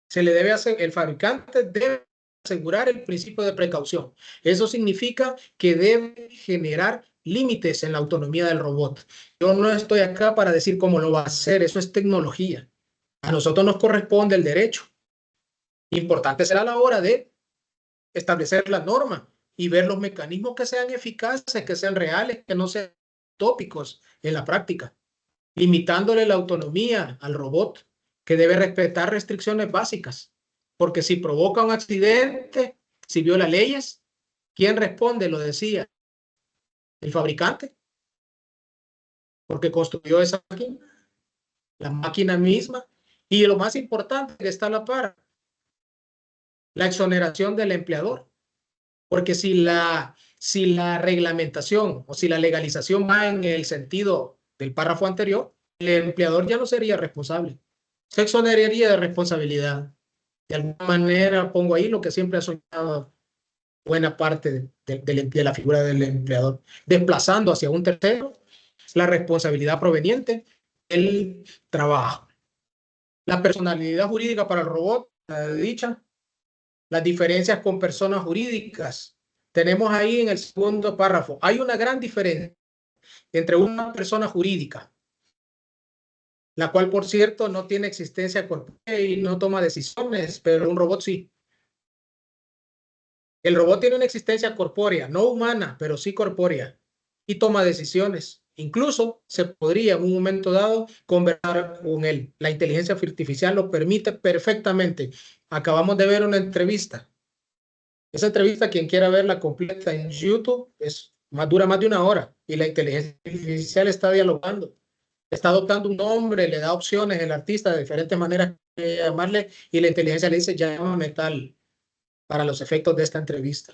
se le debe hacer, el fabricante debe asegurar el principio de precaución. Eso significa que debe generar límites en la autonomía del robot. Yo no estoy acá para decir cómo lo va a hacer, eso es tecnología. A nosotros nos corresponde el derecho. Importante será la hora de establecer la norma y ver los mecanismos que sean eficaces, que sean reales, que no sean tópicos en la práctica, limitándole la autonomía al robot, que debe respetar restricciones básicas, porque si provoca un accidente, si viola leyes, ¿quién responde? Lo decía el fabricante, porque construyó esa máquina, la máquina misma, y lo más importante que está a la par, la exoneración del empleador, porque si la reglamentación o si la legalización va en el sentido del párrafo anterior, el empleador ya no sería responsable, se exoneraría de responsabilidad. De alguna manera pongo ahí lo que siempre ha soñado buena parte de la figura del empleador, desplazando hacia un tercero la responsabilidad proveniente del trabajo. La personalidad jurídica para el robot, la dicha, las diferencias con personas jurídicas. Tenemos ahí en el segundo párrafo, hay una gran diferencia entre una persona jurídica, la cual, por cierto, no tiene existencia corpórea y no toma decisiones, pero un robot sí. El robot tiene una existencia corpórea, no humana, pero sí corpórea, y toma decisiones. Incluso se podría en un momento dado conversar con él. La inteligencia artificial lo permite perfectamente. Acabamos de ver una entrevista. Esa entrevista, quien quiera verla completa en YouTube, dura más de 1 hora y la inteligencia artificial está dialogando. Está adoptando un nombre, le da opciones el artista de diferentes maneras de llamarle y la inteligencia le dice, llámame tal, para los efectos de esta entrevista.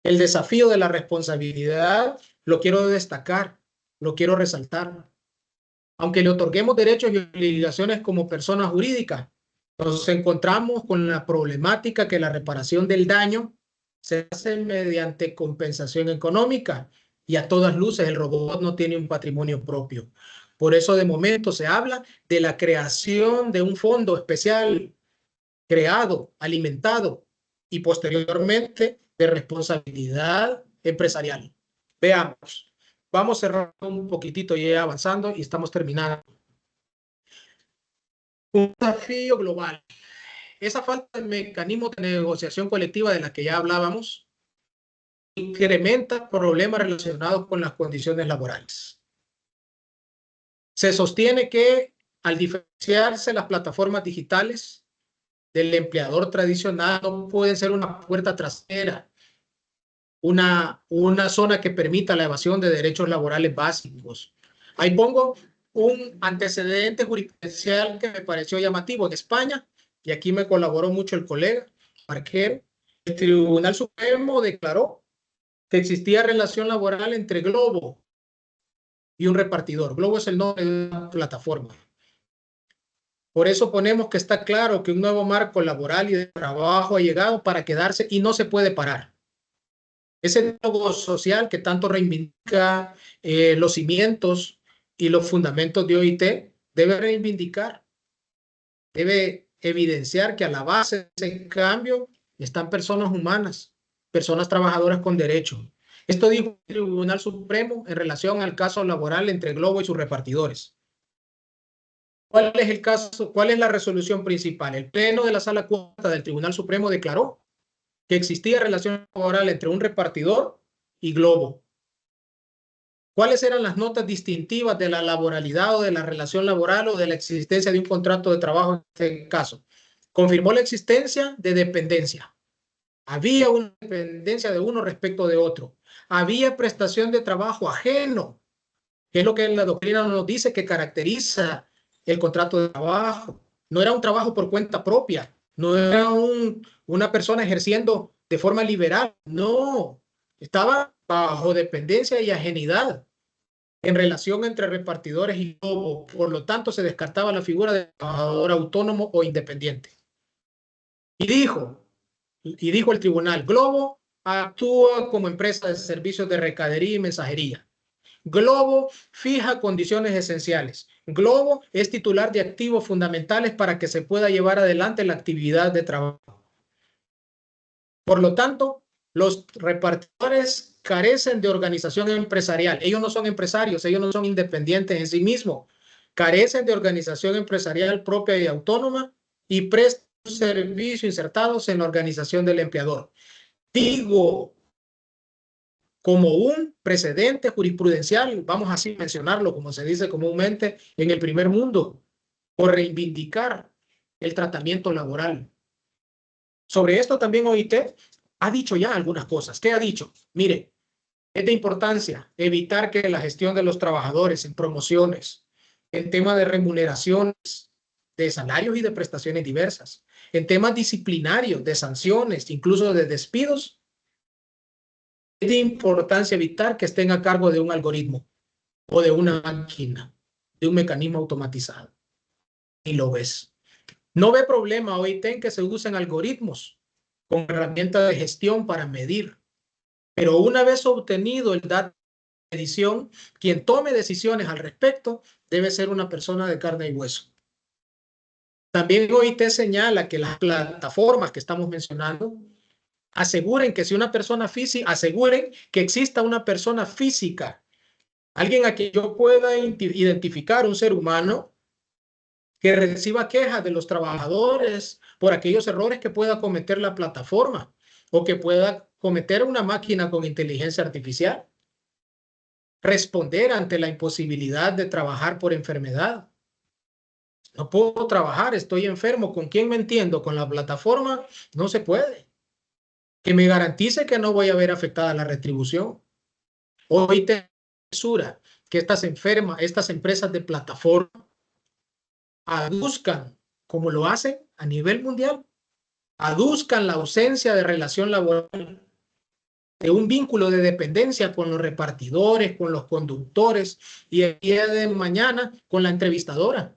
El desafío de la responsabilidad lo quiero destacar, lo quiero resaltar. Aunque le otorguemos derechos y obligaciones como persona jurídica, nos encontramos con la problemática que la reparación del daño se hace mediante compensación económica y a todas luces el robot no tiene un patrimonio propio. Por eso de momento se habla de la creación de un fondo especial creado, alimentado y posteriormente de responsabilidad empresarial. Veamos. Vamos cerrando un poquitito y avanzando y estamos terminando. Un desafío global. Esa falta de mecanismos de negociación colectiva de la que ya hablábamos incrementa problemas relacionados con las condiciones laborales. Se sostiene que al diferenciarse las plataformas digitales del empleador tradicional no pueden ser una puerta trasera, una zona que permita la evasión de derechos laborales básicos. Ahí pongo un antecedente jurisprudencial que me pareció llamativo en España, y aquí me colaboró mucho el colega Marquero. El Tribunal Supremo declaró que existía relación laboral entre Globo y un repartidor. Globo es el nombre de una plataforma. Por eso ponemos que está claro que un nuevo marco laboral y de trabajo ha llegado para quedarse y no se puede parar. Ese diálogo social que tanto reivindica los cimientos y los fundamentos de OIT debe reivindicar, debe evidenciar que a la base de ese cambio están personas humanas, personas trabajadoras con derechos. Esto dijo el Tribunal Supremo en relación al caso laboral entre Globo y sus repartidores. ¿Cuál es el caso? ¿Cuál es la resolución principal? El Pleno de la Sala Cuarta del Tribunal Supremo declaró que existía relación laboral entre un repartidor y Globo. ¿Cuáles eran las notas distintivas de la laboralidad o de la relación laboral o de la existencia de un contrato de trabajo en este caso? Confirmó la existencia de dependencia. Había una dependencia de uno respecto de otro. Había prestación de trabajo ajeno, que es lo que la doctrina nos dice que caracteriza el contrato de trabajo. No era un trabajo por cuenta propia, no era una persona ejerciendo de forma liberal, no, estaba bajo dependencia y ajenidad en relación entre repartidores y Globo. Por lo tanto, se descartaba la figura de trabajador autónomo o independiente. Y dijo el tribunal, Globo actúa como empresa de servicios de recadería y mensajería. Globo fija condiciones esenciales. Globo es titular de activos fundamentales para que se pueda llevar adelante la actividad de trabajo. Por lo tanto, los repartidores carecen de organización empresarial. Ellos no son empresarios, ellos no son independientes en sí mismos. Carecen de organización empresarial propia y autónoma y prestan un servicio insertados en la organización del empleador. Digo, como un precedente jurisprudencial, vamos así a mencionarlo, como se dice comúnmente en el primer mundo, por reivindicar el tratamiento laboral. Sobre esto también OIT ha dicho ya algunas cosas. ¿Qué ha dicho? Mire, es de importancia evitar que la gestión de los trabajadores en promociones, en temas de remuneraciones, de salarios y de prestaciones diversas, en temas disciplinarios, de sanciones, incluso de despidos, es de importancia evitar que estén a cargo de un algoritmo o de una máquina, de un mecanismo automatizado. Y lo ves. No ve problema OIT en que se usen algoritmos con herramientas de gestión para medir. Pero una vez obtenido el dato de medición, quien tome decisiones al respecto debe ser una persona de carne y hueso. También OIT señala que las plataformas que estamos mencionando aseguren que si una persona física, aseguren que exista una persona física, alguien a quien yo pueda identificar, un ser humano que reciba quejas de los trabajadores por aquellos errores que pueda cometer la plataforma o que pueda cometer una máquina con inteligencia artificial. Responder ante la imposibilidad de trabajar por enfermedad. No puedo trabajar, estoy enfermo. ¿Con quién me entiendo? Con la plataforma no se puede. Que me garantice que no voy a ver afectada la retribución. Hoy te asegura que estas empresas de plataforma aduzcan, como lo hacen a nivel mundial, aduzcan la ausencia de relación laboral, de un vínculo de dependencia con los repartidores, con los conductores y el día de mañana con la entrevistadora.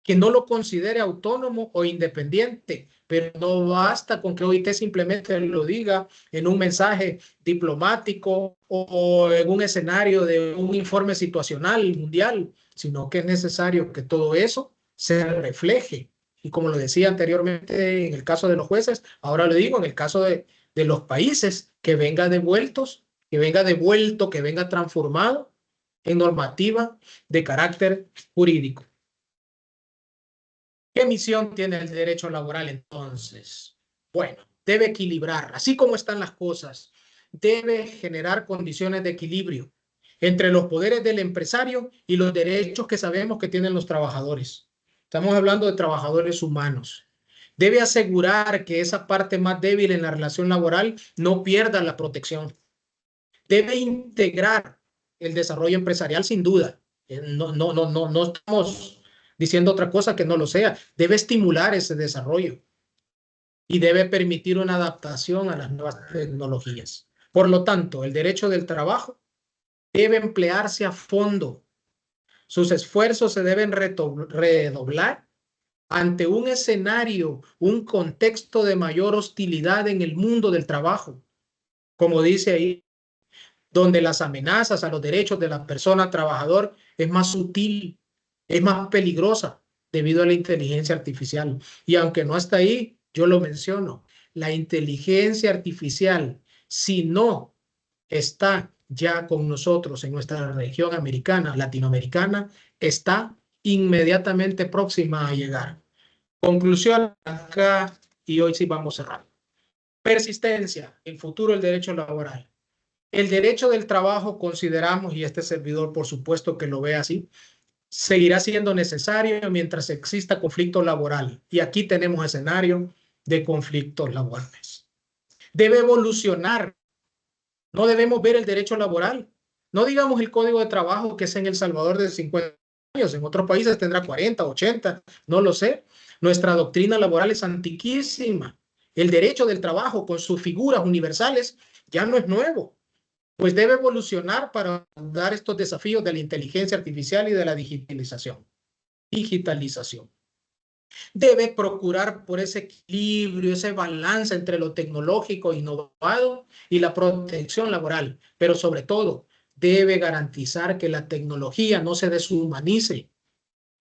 Que no lo considere autónomo o independiente, pero no basta con que OIT simplemente lo diga en un mensaje diplomático o en un escenario de un informe situacional mundial, sino que es necesario que todo eso se refleje. Y como lo decía anteriormente en el caso de los jueces, ahora lo digo en el caso de los países, que venga devuelto, que venga transformado en normativa de carácter jurídico. ¿Qué misión tiene el derecho laboral entonces? Bueno, debe equilibrar, así como están las cosas, debe generar condiciones de equilibrio entre los poderes del empresario y los derechos que sabemos que tienen los trabajadores. Estamos hablando de trabajadores humanos. Debe asegurar que esa parte más débil en la relación laboral no pierda la protección. Debe integrar el desarrollo empresarial sin duda. No estamos diciendo otra cosa que no lo sea. Debe estimular ese desarrollo y debe permitir una adaptación a las nuevas tecnologías. Por lo tanto, el derecho del trabajo debe emplearse a fondo. Sus esfuerzos se deben redoblar ante un escenario, un contexto de mayor hostilidad en el mundo del trabajo. Como dice ahí, donde las amenazas a los derechos de la persona trabajador es más sutil, es más peligrosa debido a la inteligencia artificial. Y aunque no está ahí, yo lo menciono, la inteligencia artificial, si no está ya con nosotros en nuestra región americana, latinoamericana, está inmediatamente próxima a llegar. Conclusión acá, y hoy sí vamos a cerrar. Persistencia, el futuro del derecho laboral. El derecho del trabajo consideramos, y este servidor por supuesto que lo ve así, seguirá siendo necesario mientras exista conflicto laboral. Y aquí tenemos escenario de conflictos laborales. Debe evolucionar. No debemos ver el derecho laboral. No digamos el Código de Trabajo que es en El Salvador de 50 años. En otros países tendrá 40, 80, no lo sé. Nuestra doctrina laboral es antiquísima. El derecho del trabajo con sus figuras universales ya no es nuevo. Pues debe evolucionar para dar estos desafíos de la inteligencia artificial y de la digitalización. Debe procurar por ese equilibrio, ese balance entre lo tecnológico innovado y la protección laboral, pero sobre todo debe garantizar que la tecnología no se deshumanice,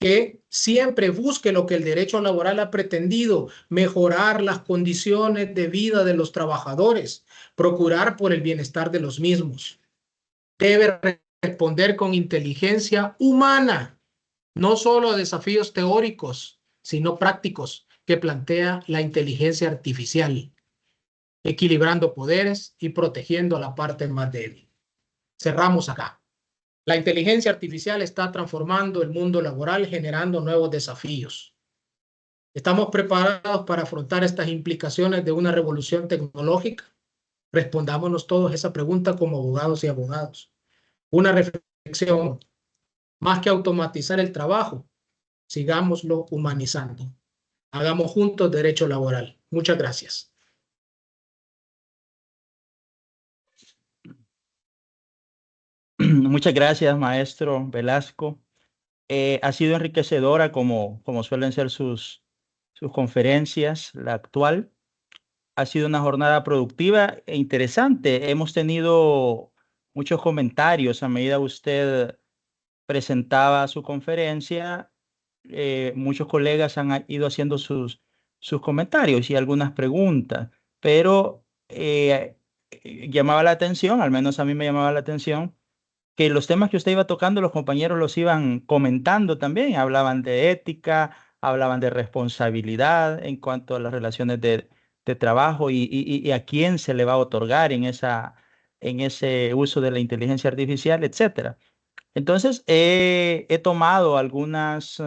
que siempre busque lo que el derecho laboral ha pretendido, mejorar las condiciones de vida de los trabajadores, procurar por el bienestar de los mismos. Debe responder con inteligencia humana, no solo a desafíos teóricos, sino prácticos que plantea la inteligencia artificial, equilibrando poderes y protegiendo a la parte más débil. Cerramos acá. La inteligencia artificial está transformando el mundo laboral, generando nuevos desafíos. ¿Estamos preparados para afrontar estas implicaciones de una revolución tecnológica? Respondámonos todos esa pregunta como abogados y abogadas. Una reflexión, más que automatizar el trabajo, sigámoslo humanizando. Hagamos juntos derecho laboral. Muchas gracias. Muchas gracias, maestro Velasco. Ha sido enriquecedora como suelen ser sus conferencias, la actual. Ha sido una jornada productiva e interesante. Hemos tenido muchos comentarios a medida que usted presentaba su conferencia. Muchos colegas han ido haciendo sus comentarios y algunas preguntas, pero llamaba la atención, al menos a mí me llamaba la atención, que los temas que usted iba tocando, los compañeros los iban comentando también, hablaban de ética, hablaban de responsabilidad en cuanto a las relaciones de trabajo y a quién se le va a otorgar en ese uso de la inteligencia artificial, etcétera. Entonces, he tomado algunos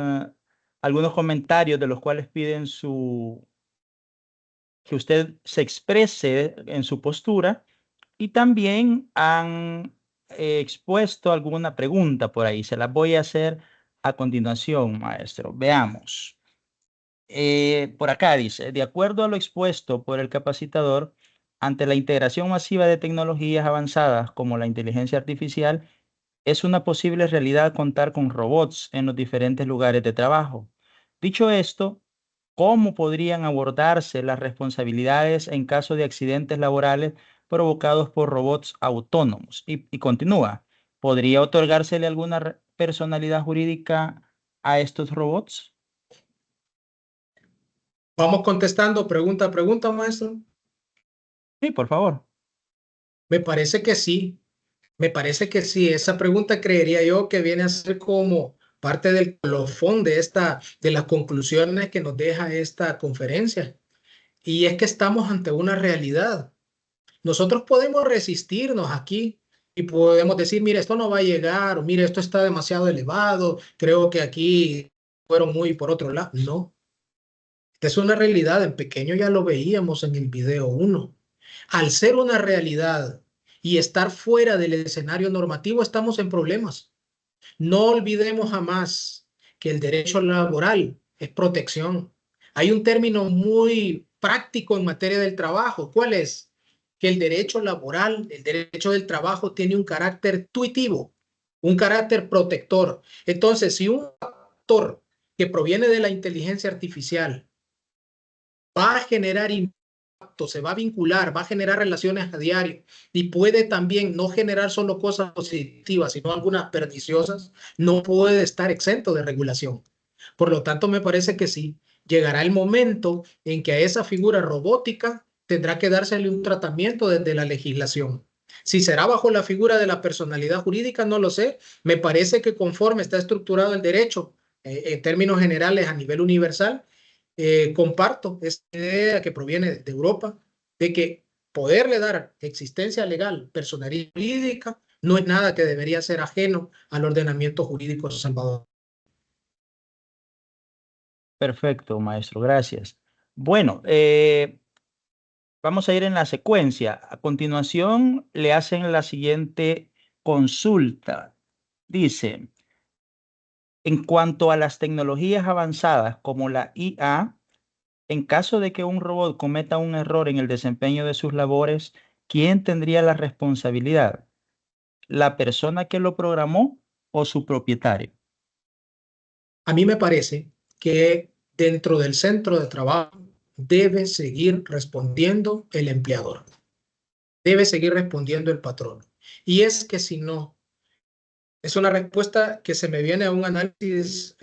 comentarios de los cuales piden que usted se exprese en su postura y también han expuesto alguna pregunta por ahí. Se las voy a hacer a continuación, maestro. Veamos. Por acá dice, de acuerdo a lo expuesto por el capacitador, ante la integración masiva de tecnologías avanzadas como la inteligencia artificial, es una posible realidad contar con robots en los diferentes lugares de trabajo. Dicho esto, ¿cómo podrían abordarse las responsabilidades en caso de accidentes laborales provocados por robots autónomos? Y continúa, ¿podría otorgársele alguna personalidad jurídica a estos robots? Vamos contestando pregunta a pregunta, maestro. Sí, por favor. Me parece que sí. Me parece que sí. Esa pregunta creería yo que viene a ser como parte del colofón de las conclusiones que nos deja esta conferencia. Y es que estamos ante una realidad. Nosotros podemos resistirnos aquí y podemos decir, mire, esto no va a llegar, o mire, esto está demasiado elevado, creo que aquí fueron muy por otro lado. No, esta es una realidad, en pequeño ya lo veíamos en el video 1. Al ser una realidad y estar fuera del escenario normativo, estamos en problemas. No olvidemos jamás que el derecho laboral es protección. Hay un término muy práctico en materia del trabajo. ¿Cuál es? Que el derecho laboral, el derecho del trabajo tiene un carácter tuitivo, un carácter protector. Entonces, si un factor que proviene de la inteligencia artificial va a generar se va a vincular, va a generar relaciones a diario y puede también no generar solo cosas positivas, sino algunas perniciosas, no puede estar exento de regulación. Por lo tanto, me parece que sí, llegará el momento en que a esa figura robótica tendrá que dársele un tratamiento desde la legislación. Si será bajo la figura de la personalidad jurídica, no lo sé. Me parece que conforme está estructurado el derecho, en términos generales a nivel universal, comparto esta idea que proviene de Europa, de que poderle dar existencia legal, personalidad jurídica, no es nada que debería ser ajeno al ordenamiento jurídico salvadoreño. Perfecto, maestro, gracias. Bueno, vamos a ir en la secuencia. A continuación, le hacen la siguiente consulta. Dice, en cuanto a las tecnologías avanzadas como la IA, en caso de que un robot cometa un error en el desempeño de sus labores, ¿quién tendría la responsabilidad? ¿La persona que lo programó o su propietario? A mí me parece que dentro del centro de trabajo debe seguir respondiendo el empleador, debe seguir respondiendo el patrón. Y es que si no, es una respuesta que se me viene a un análisis,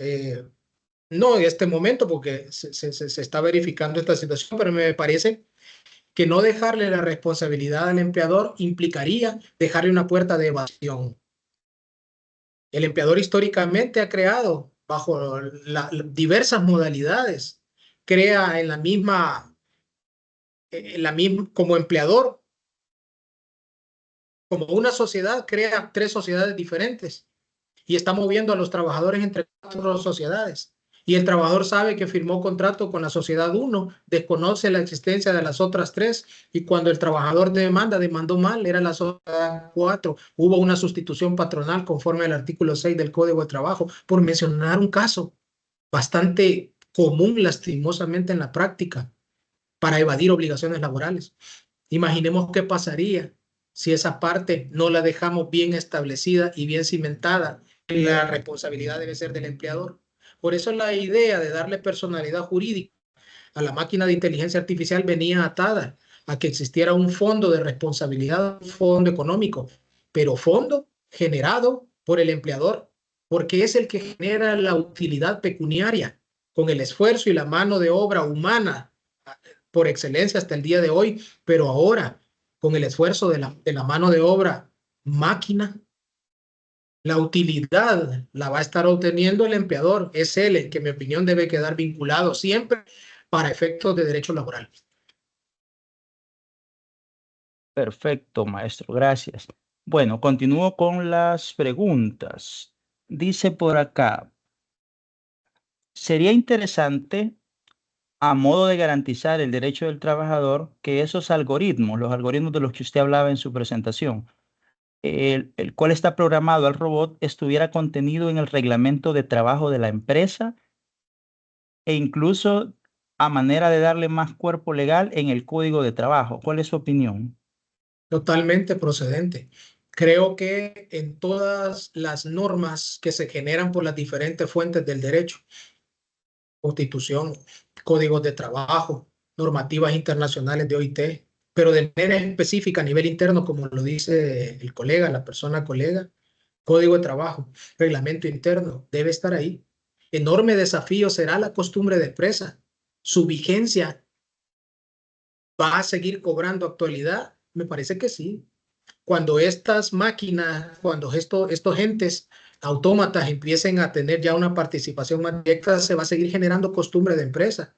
no en este momento, porque se está verificando esta situación, pero me parece que no dejarle la responsabilidad al empleador implicaría dejarle una puerta de evasión. El empleador históricamente ha creado bajo diversas modalidades, crea en la misma, como empleador, como una sociedad, crea 3 sociedades diferentes y está moviendo a los trabajadores entre 4 sociedades. Y el trabajador sabe que firmó contrato con la sociedad 1, desconoce la existencia de las otras 3, y cuando el trabajador demandó mal, era la sociedad 4. Hubo una sustitución patronal conforme al artículo 6 del Código de Trabajo, por mencionar un caso bastante común, lastimosamente, en la práctica, para evadir obligaciones laborales. Imaginemos qué pasaría si esa parte no la dejamos bien establecida y bien cimentada. La responsabilidad debe ser del empleador. Por eso la idea de darle personalidad jurídica a la máquina de inteligencia artificial venía atada a que existiera un fondo de responsabilidad, un fondo económico, pero fondo generado por el empleador, porque es el que genera la utilidad pecuniaria con el esfuerzo y la mano de obra humana por excelencia hasta el día de hoy, pero ahora con el esfuerzo de la mano de obra máquina, la utilidad la va a estar obteniendo el empleador. Es él el que, en mi opinión, debe quedar vinculado siempre para efectos de derecho laboral. Perfecto, maestro, gracias. Bueno, continúo con las preguntas. Dice por acá, sería interesante, a modo de garantizar el derecho del trabajador, que esos algoritmos, los algoritmos de los que usted hablaba en su presentación, el cual está programado al robot, estuviera contenido en el reglamento de trabajo de la empresa e incluso a manera de darle más cuerpo legal en el Código de Trabajo. ¿Cuál es su opinión? Totalmente procedente. Creo que en todas las normas que se generan por las diferentes fuentes del derecho, Constitución, códigos de trabajo, normativas internacionales de OIT, pero de manera específica a nivel interno, como lo dice el colega, la persona colega, código de trabajo, reglamento interno, debe estar ahí. Enorme desafío será la costumbre de empresa. Su vigencia va a seguir cobrando actualidad. Me parece que sí. Cuando estas máquinas, cuando estos entes autómatas empiecen a tener ya una participación más directa, se va a seguir generando costumbre de empresa.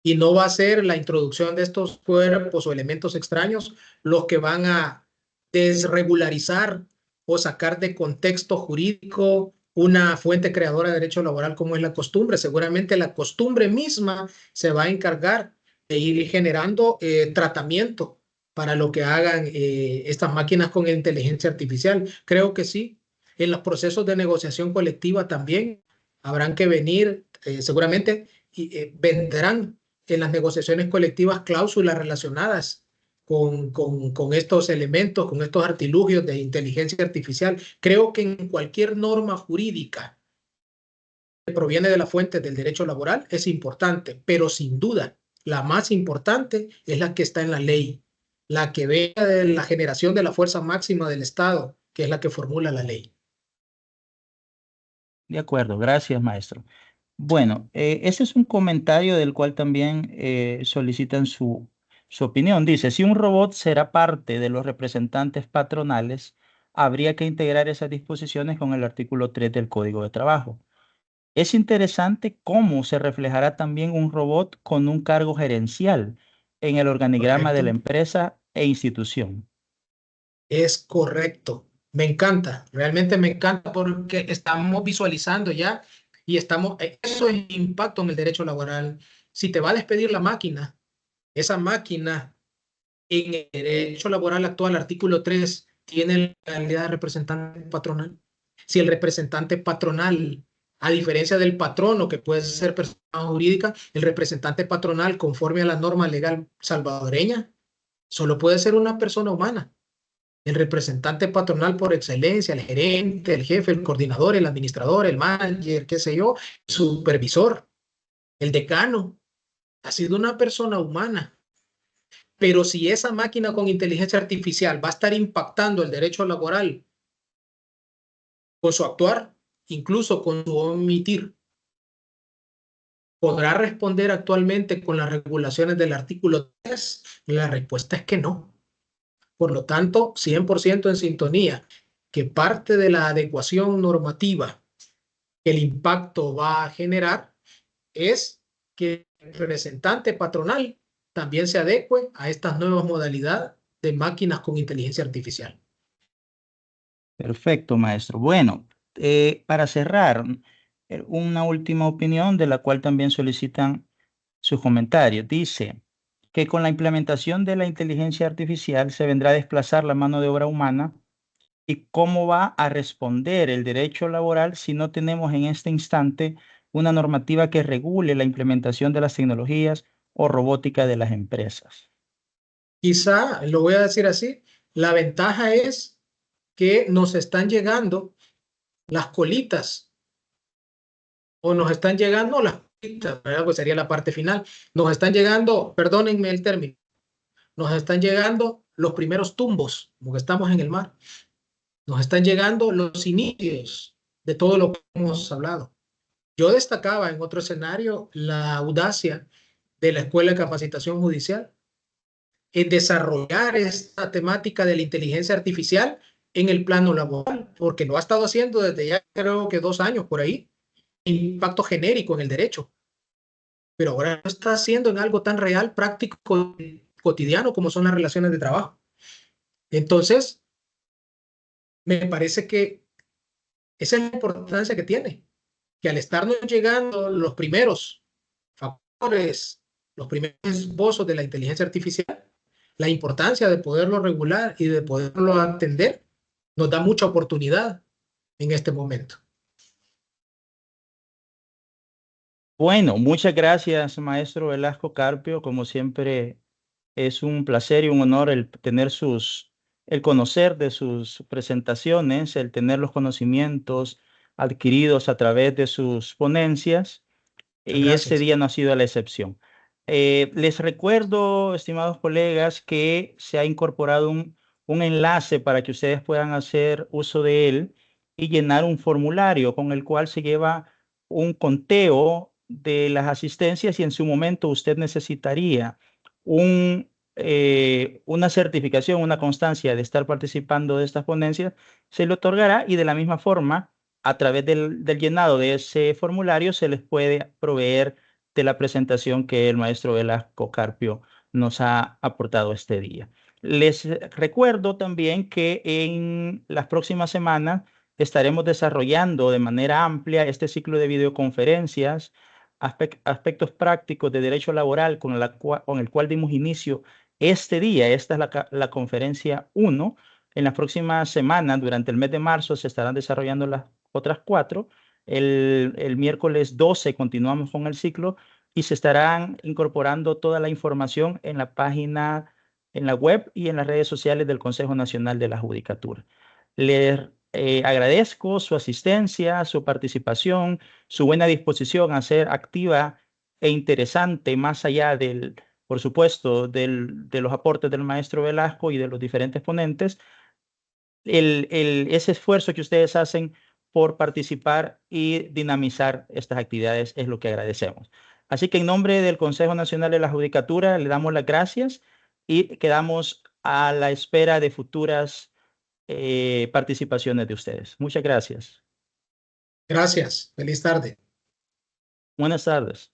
Y no va a ser la introducción de estos cuerpos o elementos extraños los que van a desregularizar o sacar de contexto jurídico una fuente creadora de derecho laboral como es la costumbre. Seguramente la costumbre misma se va a encargar de ir generando tratamiento para lo que hagan estas máquinas con inteligencia artificial. Creo que sí. En los procesos de negociación colectiva también habrán que venir, seguramente vendrán en las negociaciones colectivas cláusulas relacionadas con estos elementos, con estos artilugios de inteligencia artificial. Creo que en cualquier norma jurídica que proviene de la fuente del derecho laboral es importante, pero sin duda La más importante es la que está en la ley, la que ve de la generación de la fuerza máxima del Estado, que es la que formula la ley. De acuerdo, gracias, maestro. Bueno, ese es un comentario del cual también solicitan su opinión. Dice, si un robot será parte de los representantes patronales, habría que integrar esas disposiciones con el artículo 3 del Código de Trabajo. Es interesante cómo se reflejará también un robot con un cargo gerencial en el organigrama de ¿Correcto? la empresa e institución. Es correcto. Me encanta, realmente me encanta porque estamos visualizando ya y eso es impacto en el derecho laboral. Si te va a despedir la máquina, esa máquina en el derecho laboral actual, artículo 3, tiene la calidad de representante patronal. Si el representante patronal, a diferencia del patrono, que puede ser persona jurídica, el representante patronal, conforme a la norma legal salvadoreña, solo puede ser una persona humana. El representante patronal por excelencia, el gerente, el jefe, el coordinador, el administrador, el manager, qué sé yo, el supervisor, el decano, ha sido una persona humana. Pero si esa máquina con inteligencia artificial va a estar impactando el derecho laboral con su actuar, incluso con su omitir, ¿podrá responder actualmente con las regulaciones del artículo 3? La respuesta es que no. Por lo tanto, 100% en sintonía, que parte de la adecuación normativa que el impacto va a generar es que el representante patronal también se adecue a estas nuevas modalidades de máquinas con inteligencia artificial. Perfecto, maestro. Bueno, para cerrar, una última opinión de la cual también solicitan sus comentarios. Dice que con la implementación de la inteligencia artificial se vendrá a desplazar la mano de obra humana y cómo va a responder el derecho laboral si no tenemos en este instante una normativa que regule la implementación de las tecnologías o robótica de las empresas. Quizá, lo voy a decir así, la ventaja es que nos están llegando las colitas o nos están llegando las colitas, ¿verdad? Pues sería la parte final. Nos están llegando, perdónenme el término, nos están llegando los primeros tumbos, como que estamos en el mar. Nos están llegando los inicios de todo lo que hemos hablado. Yo destacaba en otro escenario la audacia de la Escuela de Capacitación Judicial en desarrollar esta temática de la inteligencia artificial en el plano laboral, porque lo ha estado haciendo desde ya creo que 2 años por ahí, impacto genérico en el derecho, pero ahora lo está haciendo en algo tan real, práctico, cotidiano como son las relaciones de trabajo. Entonces, me parece que esa es la importancia que tiene, que al estarnos llegando los primeros factores, los primeros esbozos de la inteligencia artificial, la importancia de poderlo regular y de poderlo atender nos da mucha oportunidad en este momento. Bueno, muchas gracias, maestro Velasco Carpio. Como siempre, es un placer y un honor el conocer de sus presentaciones, el tener los conocimientos adquiridos a través de sus ponencias, y este Gracias. día no ha sido la excepción. Les recuerdo, estimados colegas, que se ha incorporado un enlace para que ustedes puedan hacer uso de él y llenar un formulario con el cual se lleva un conteo de las asistencias, y en su momento usted necesitaría una certificación, una constancia de estar participando de estas ponencias, se le otorgará, y de la misma forma, a través del llenado de ese formulario, se les puede proveer de la presentación que el maestro Velasco Carpio nos ha aportado este día. Les recuerdo también que en las próximas semanas estaremos desarrollando de manera amplia este ciclo de videoconferencias, aspectos prácticos de derecho laboral con el cual dimos inicio este día. Esta es la conferencia 1. En las próximas semanas, durante el mes de marzo, se estarán desarrollando las otras 4. El miércoles 12 continuamos con el ciclo y se estarán incorporando toda la información en la página, en la web y en las redes sociales del Consejo Nacional de la Judicatura. Les agradezco su asistencia, su participación, su buena disposición a ser activa e interesante, más allá del, por supuesto, de los aportes del maestro Velasco y de los diferentes ponentes, ese esfuerzo que ustedes hacen por participar y dinamizar estas actividades es lo que agradecemos. Así que en nombre del Consejo Nacional de la Judicatura le damos las gracias y quedamos a la espera de futuras participaciones de ustedes. Muchas gracias. Gracias. Feliz tarde. Buenas tardes.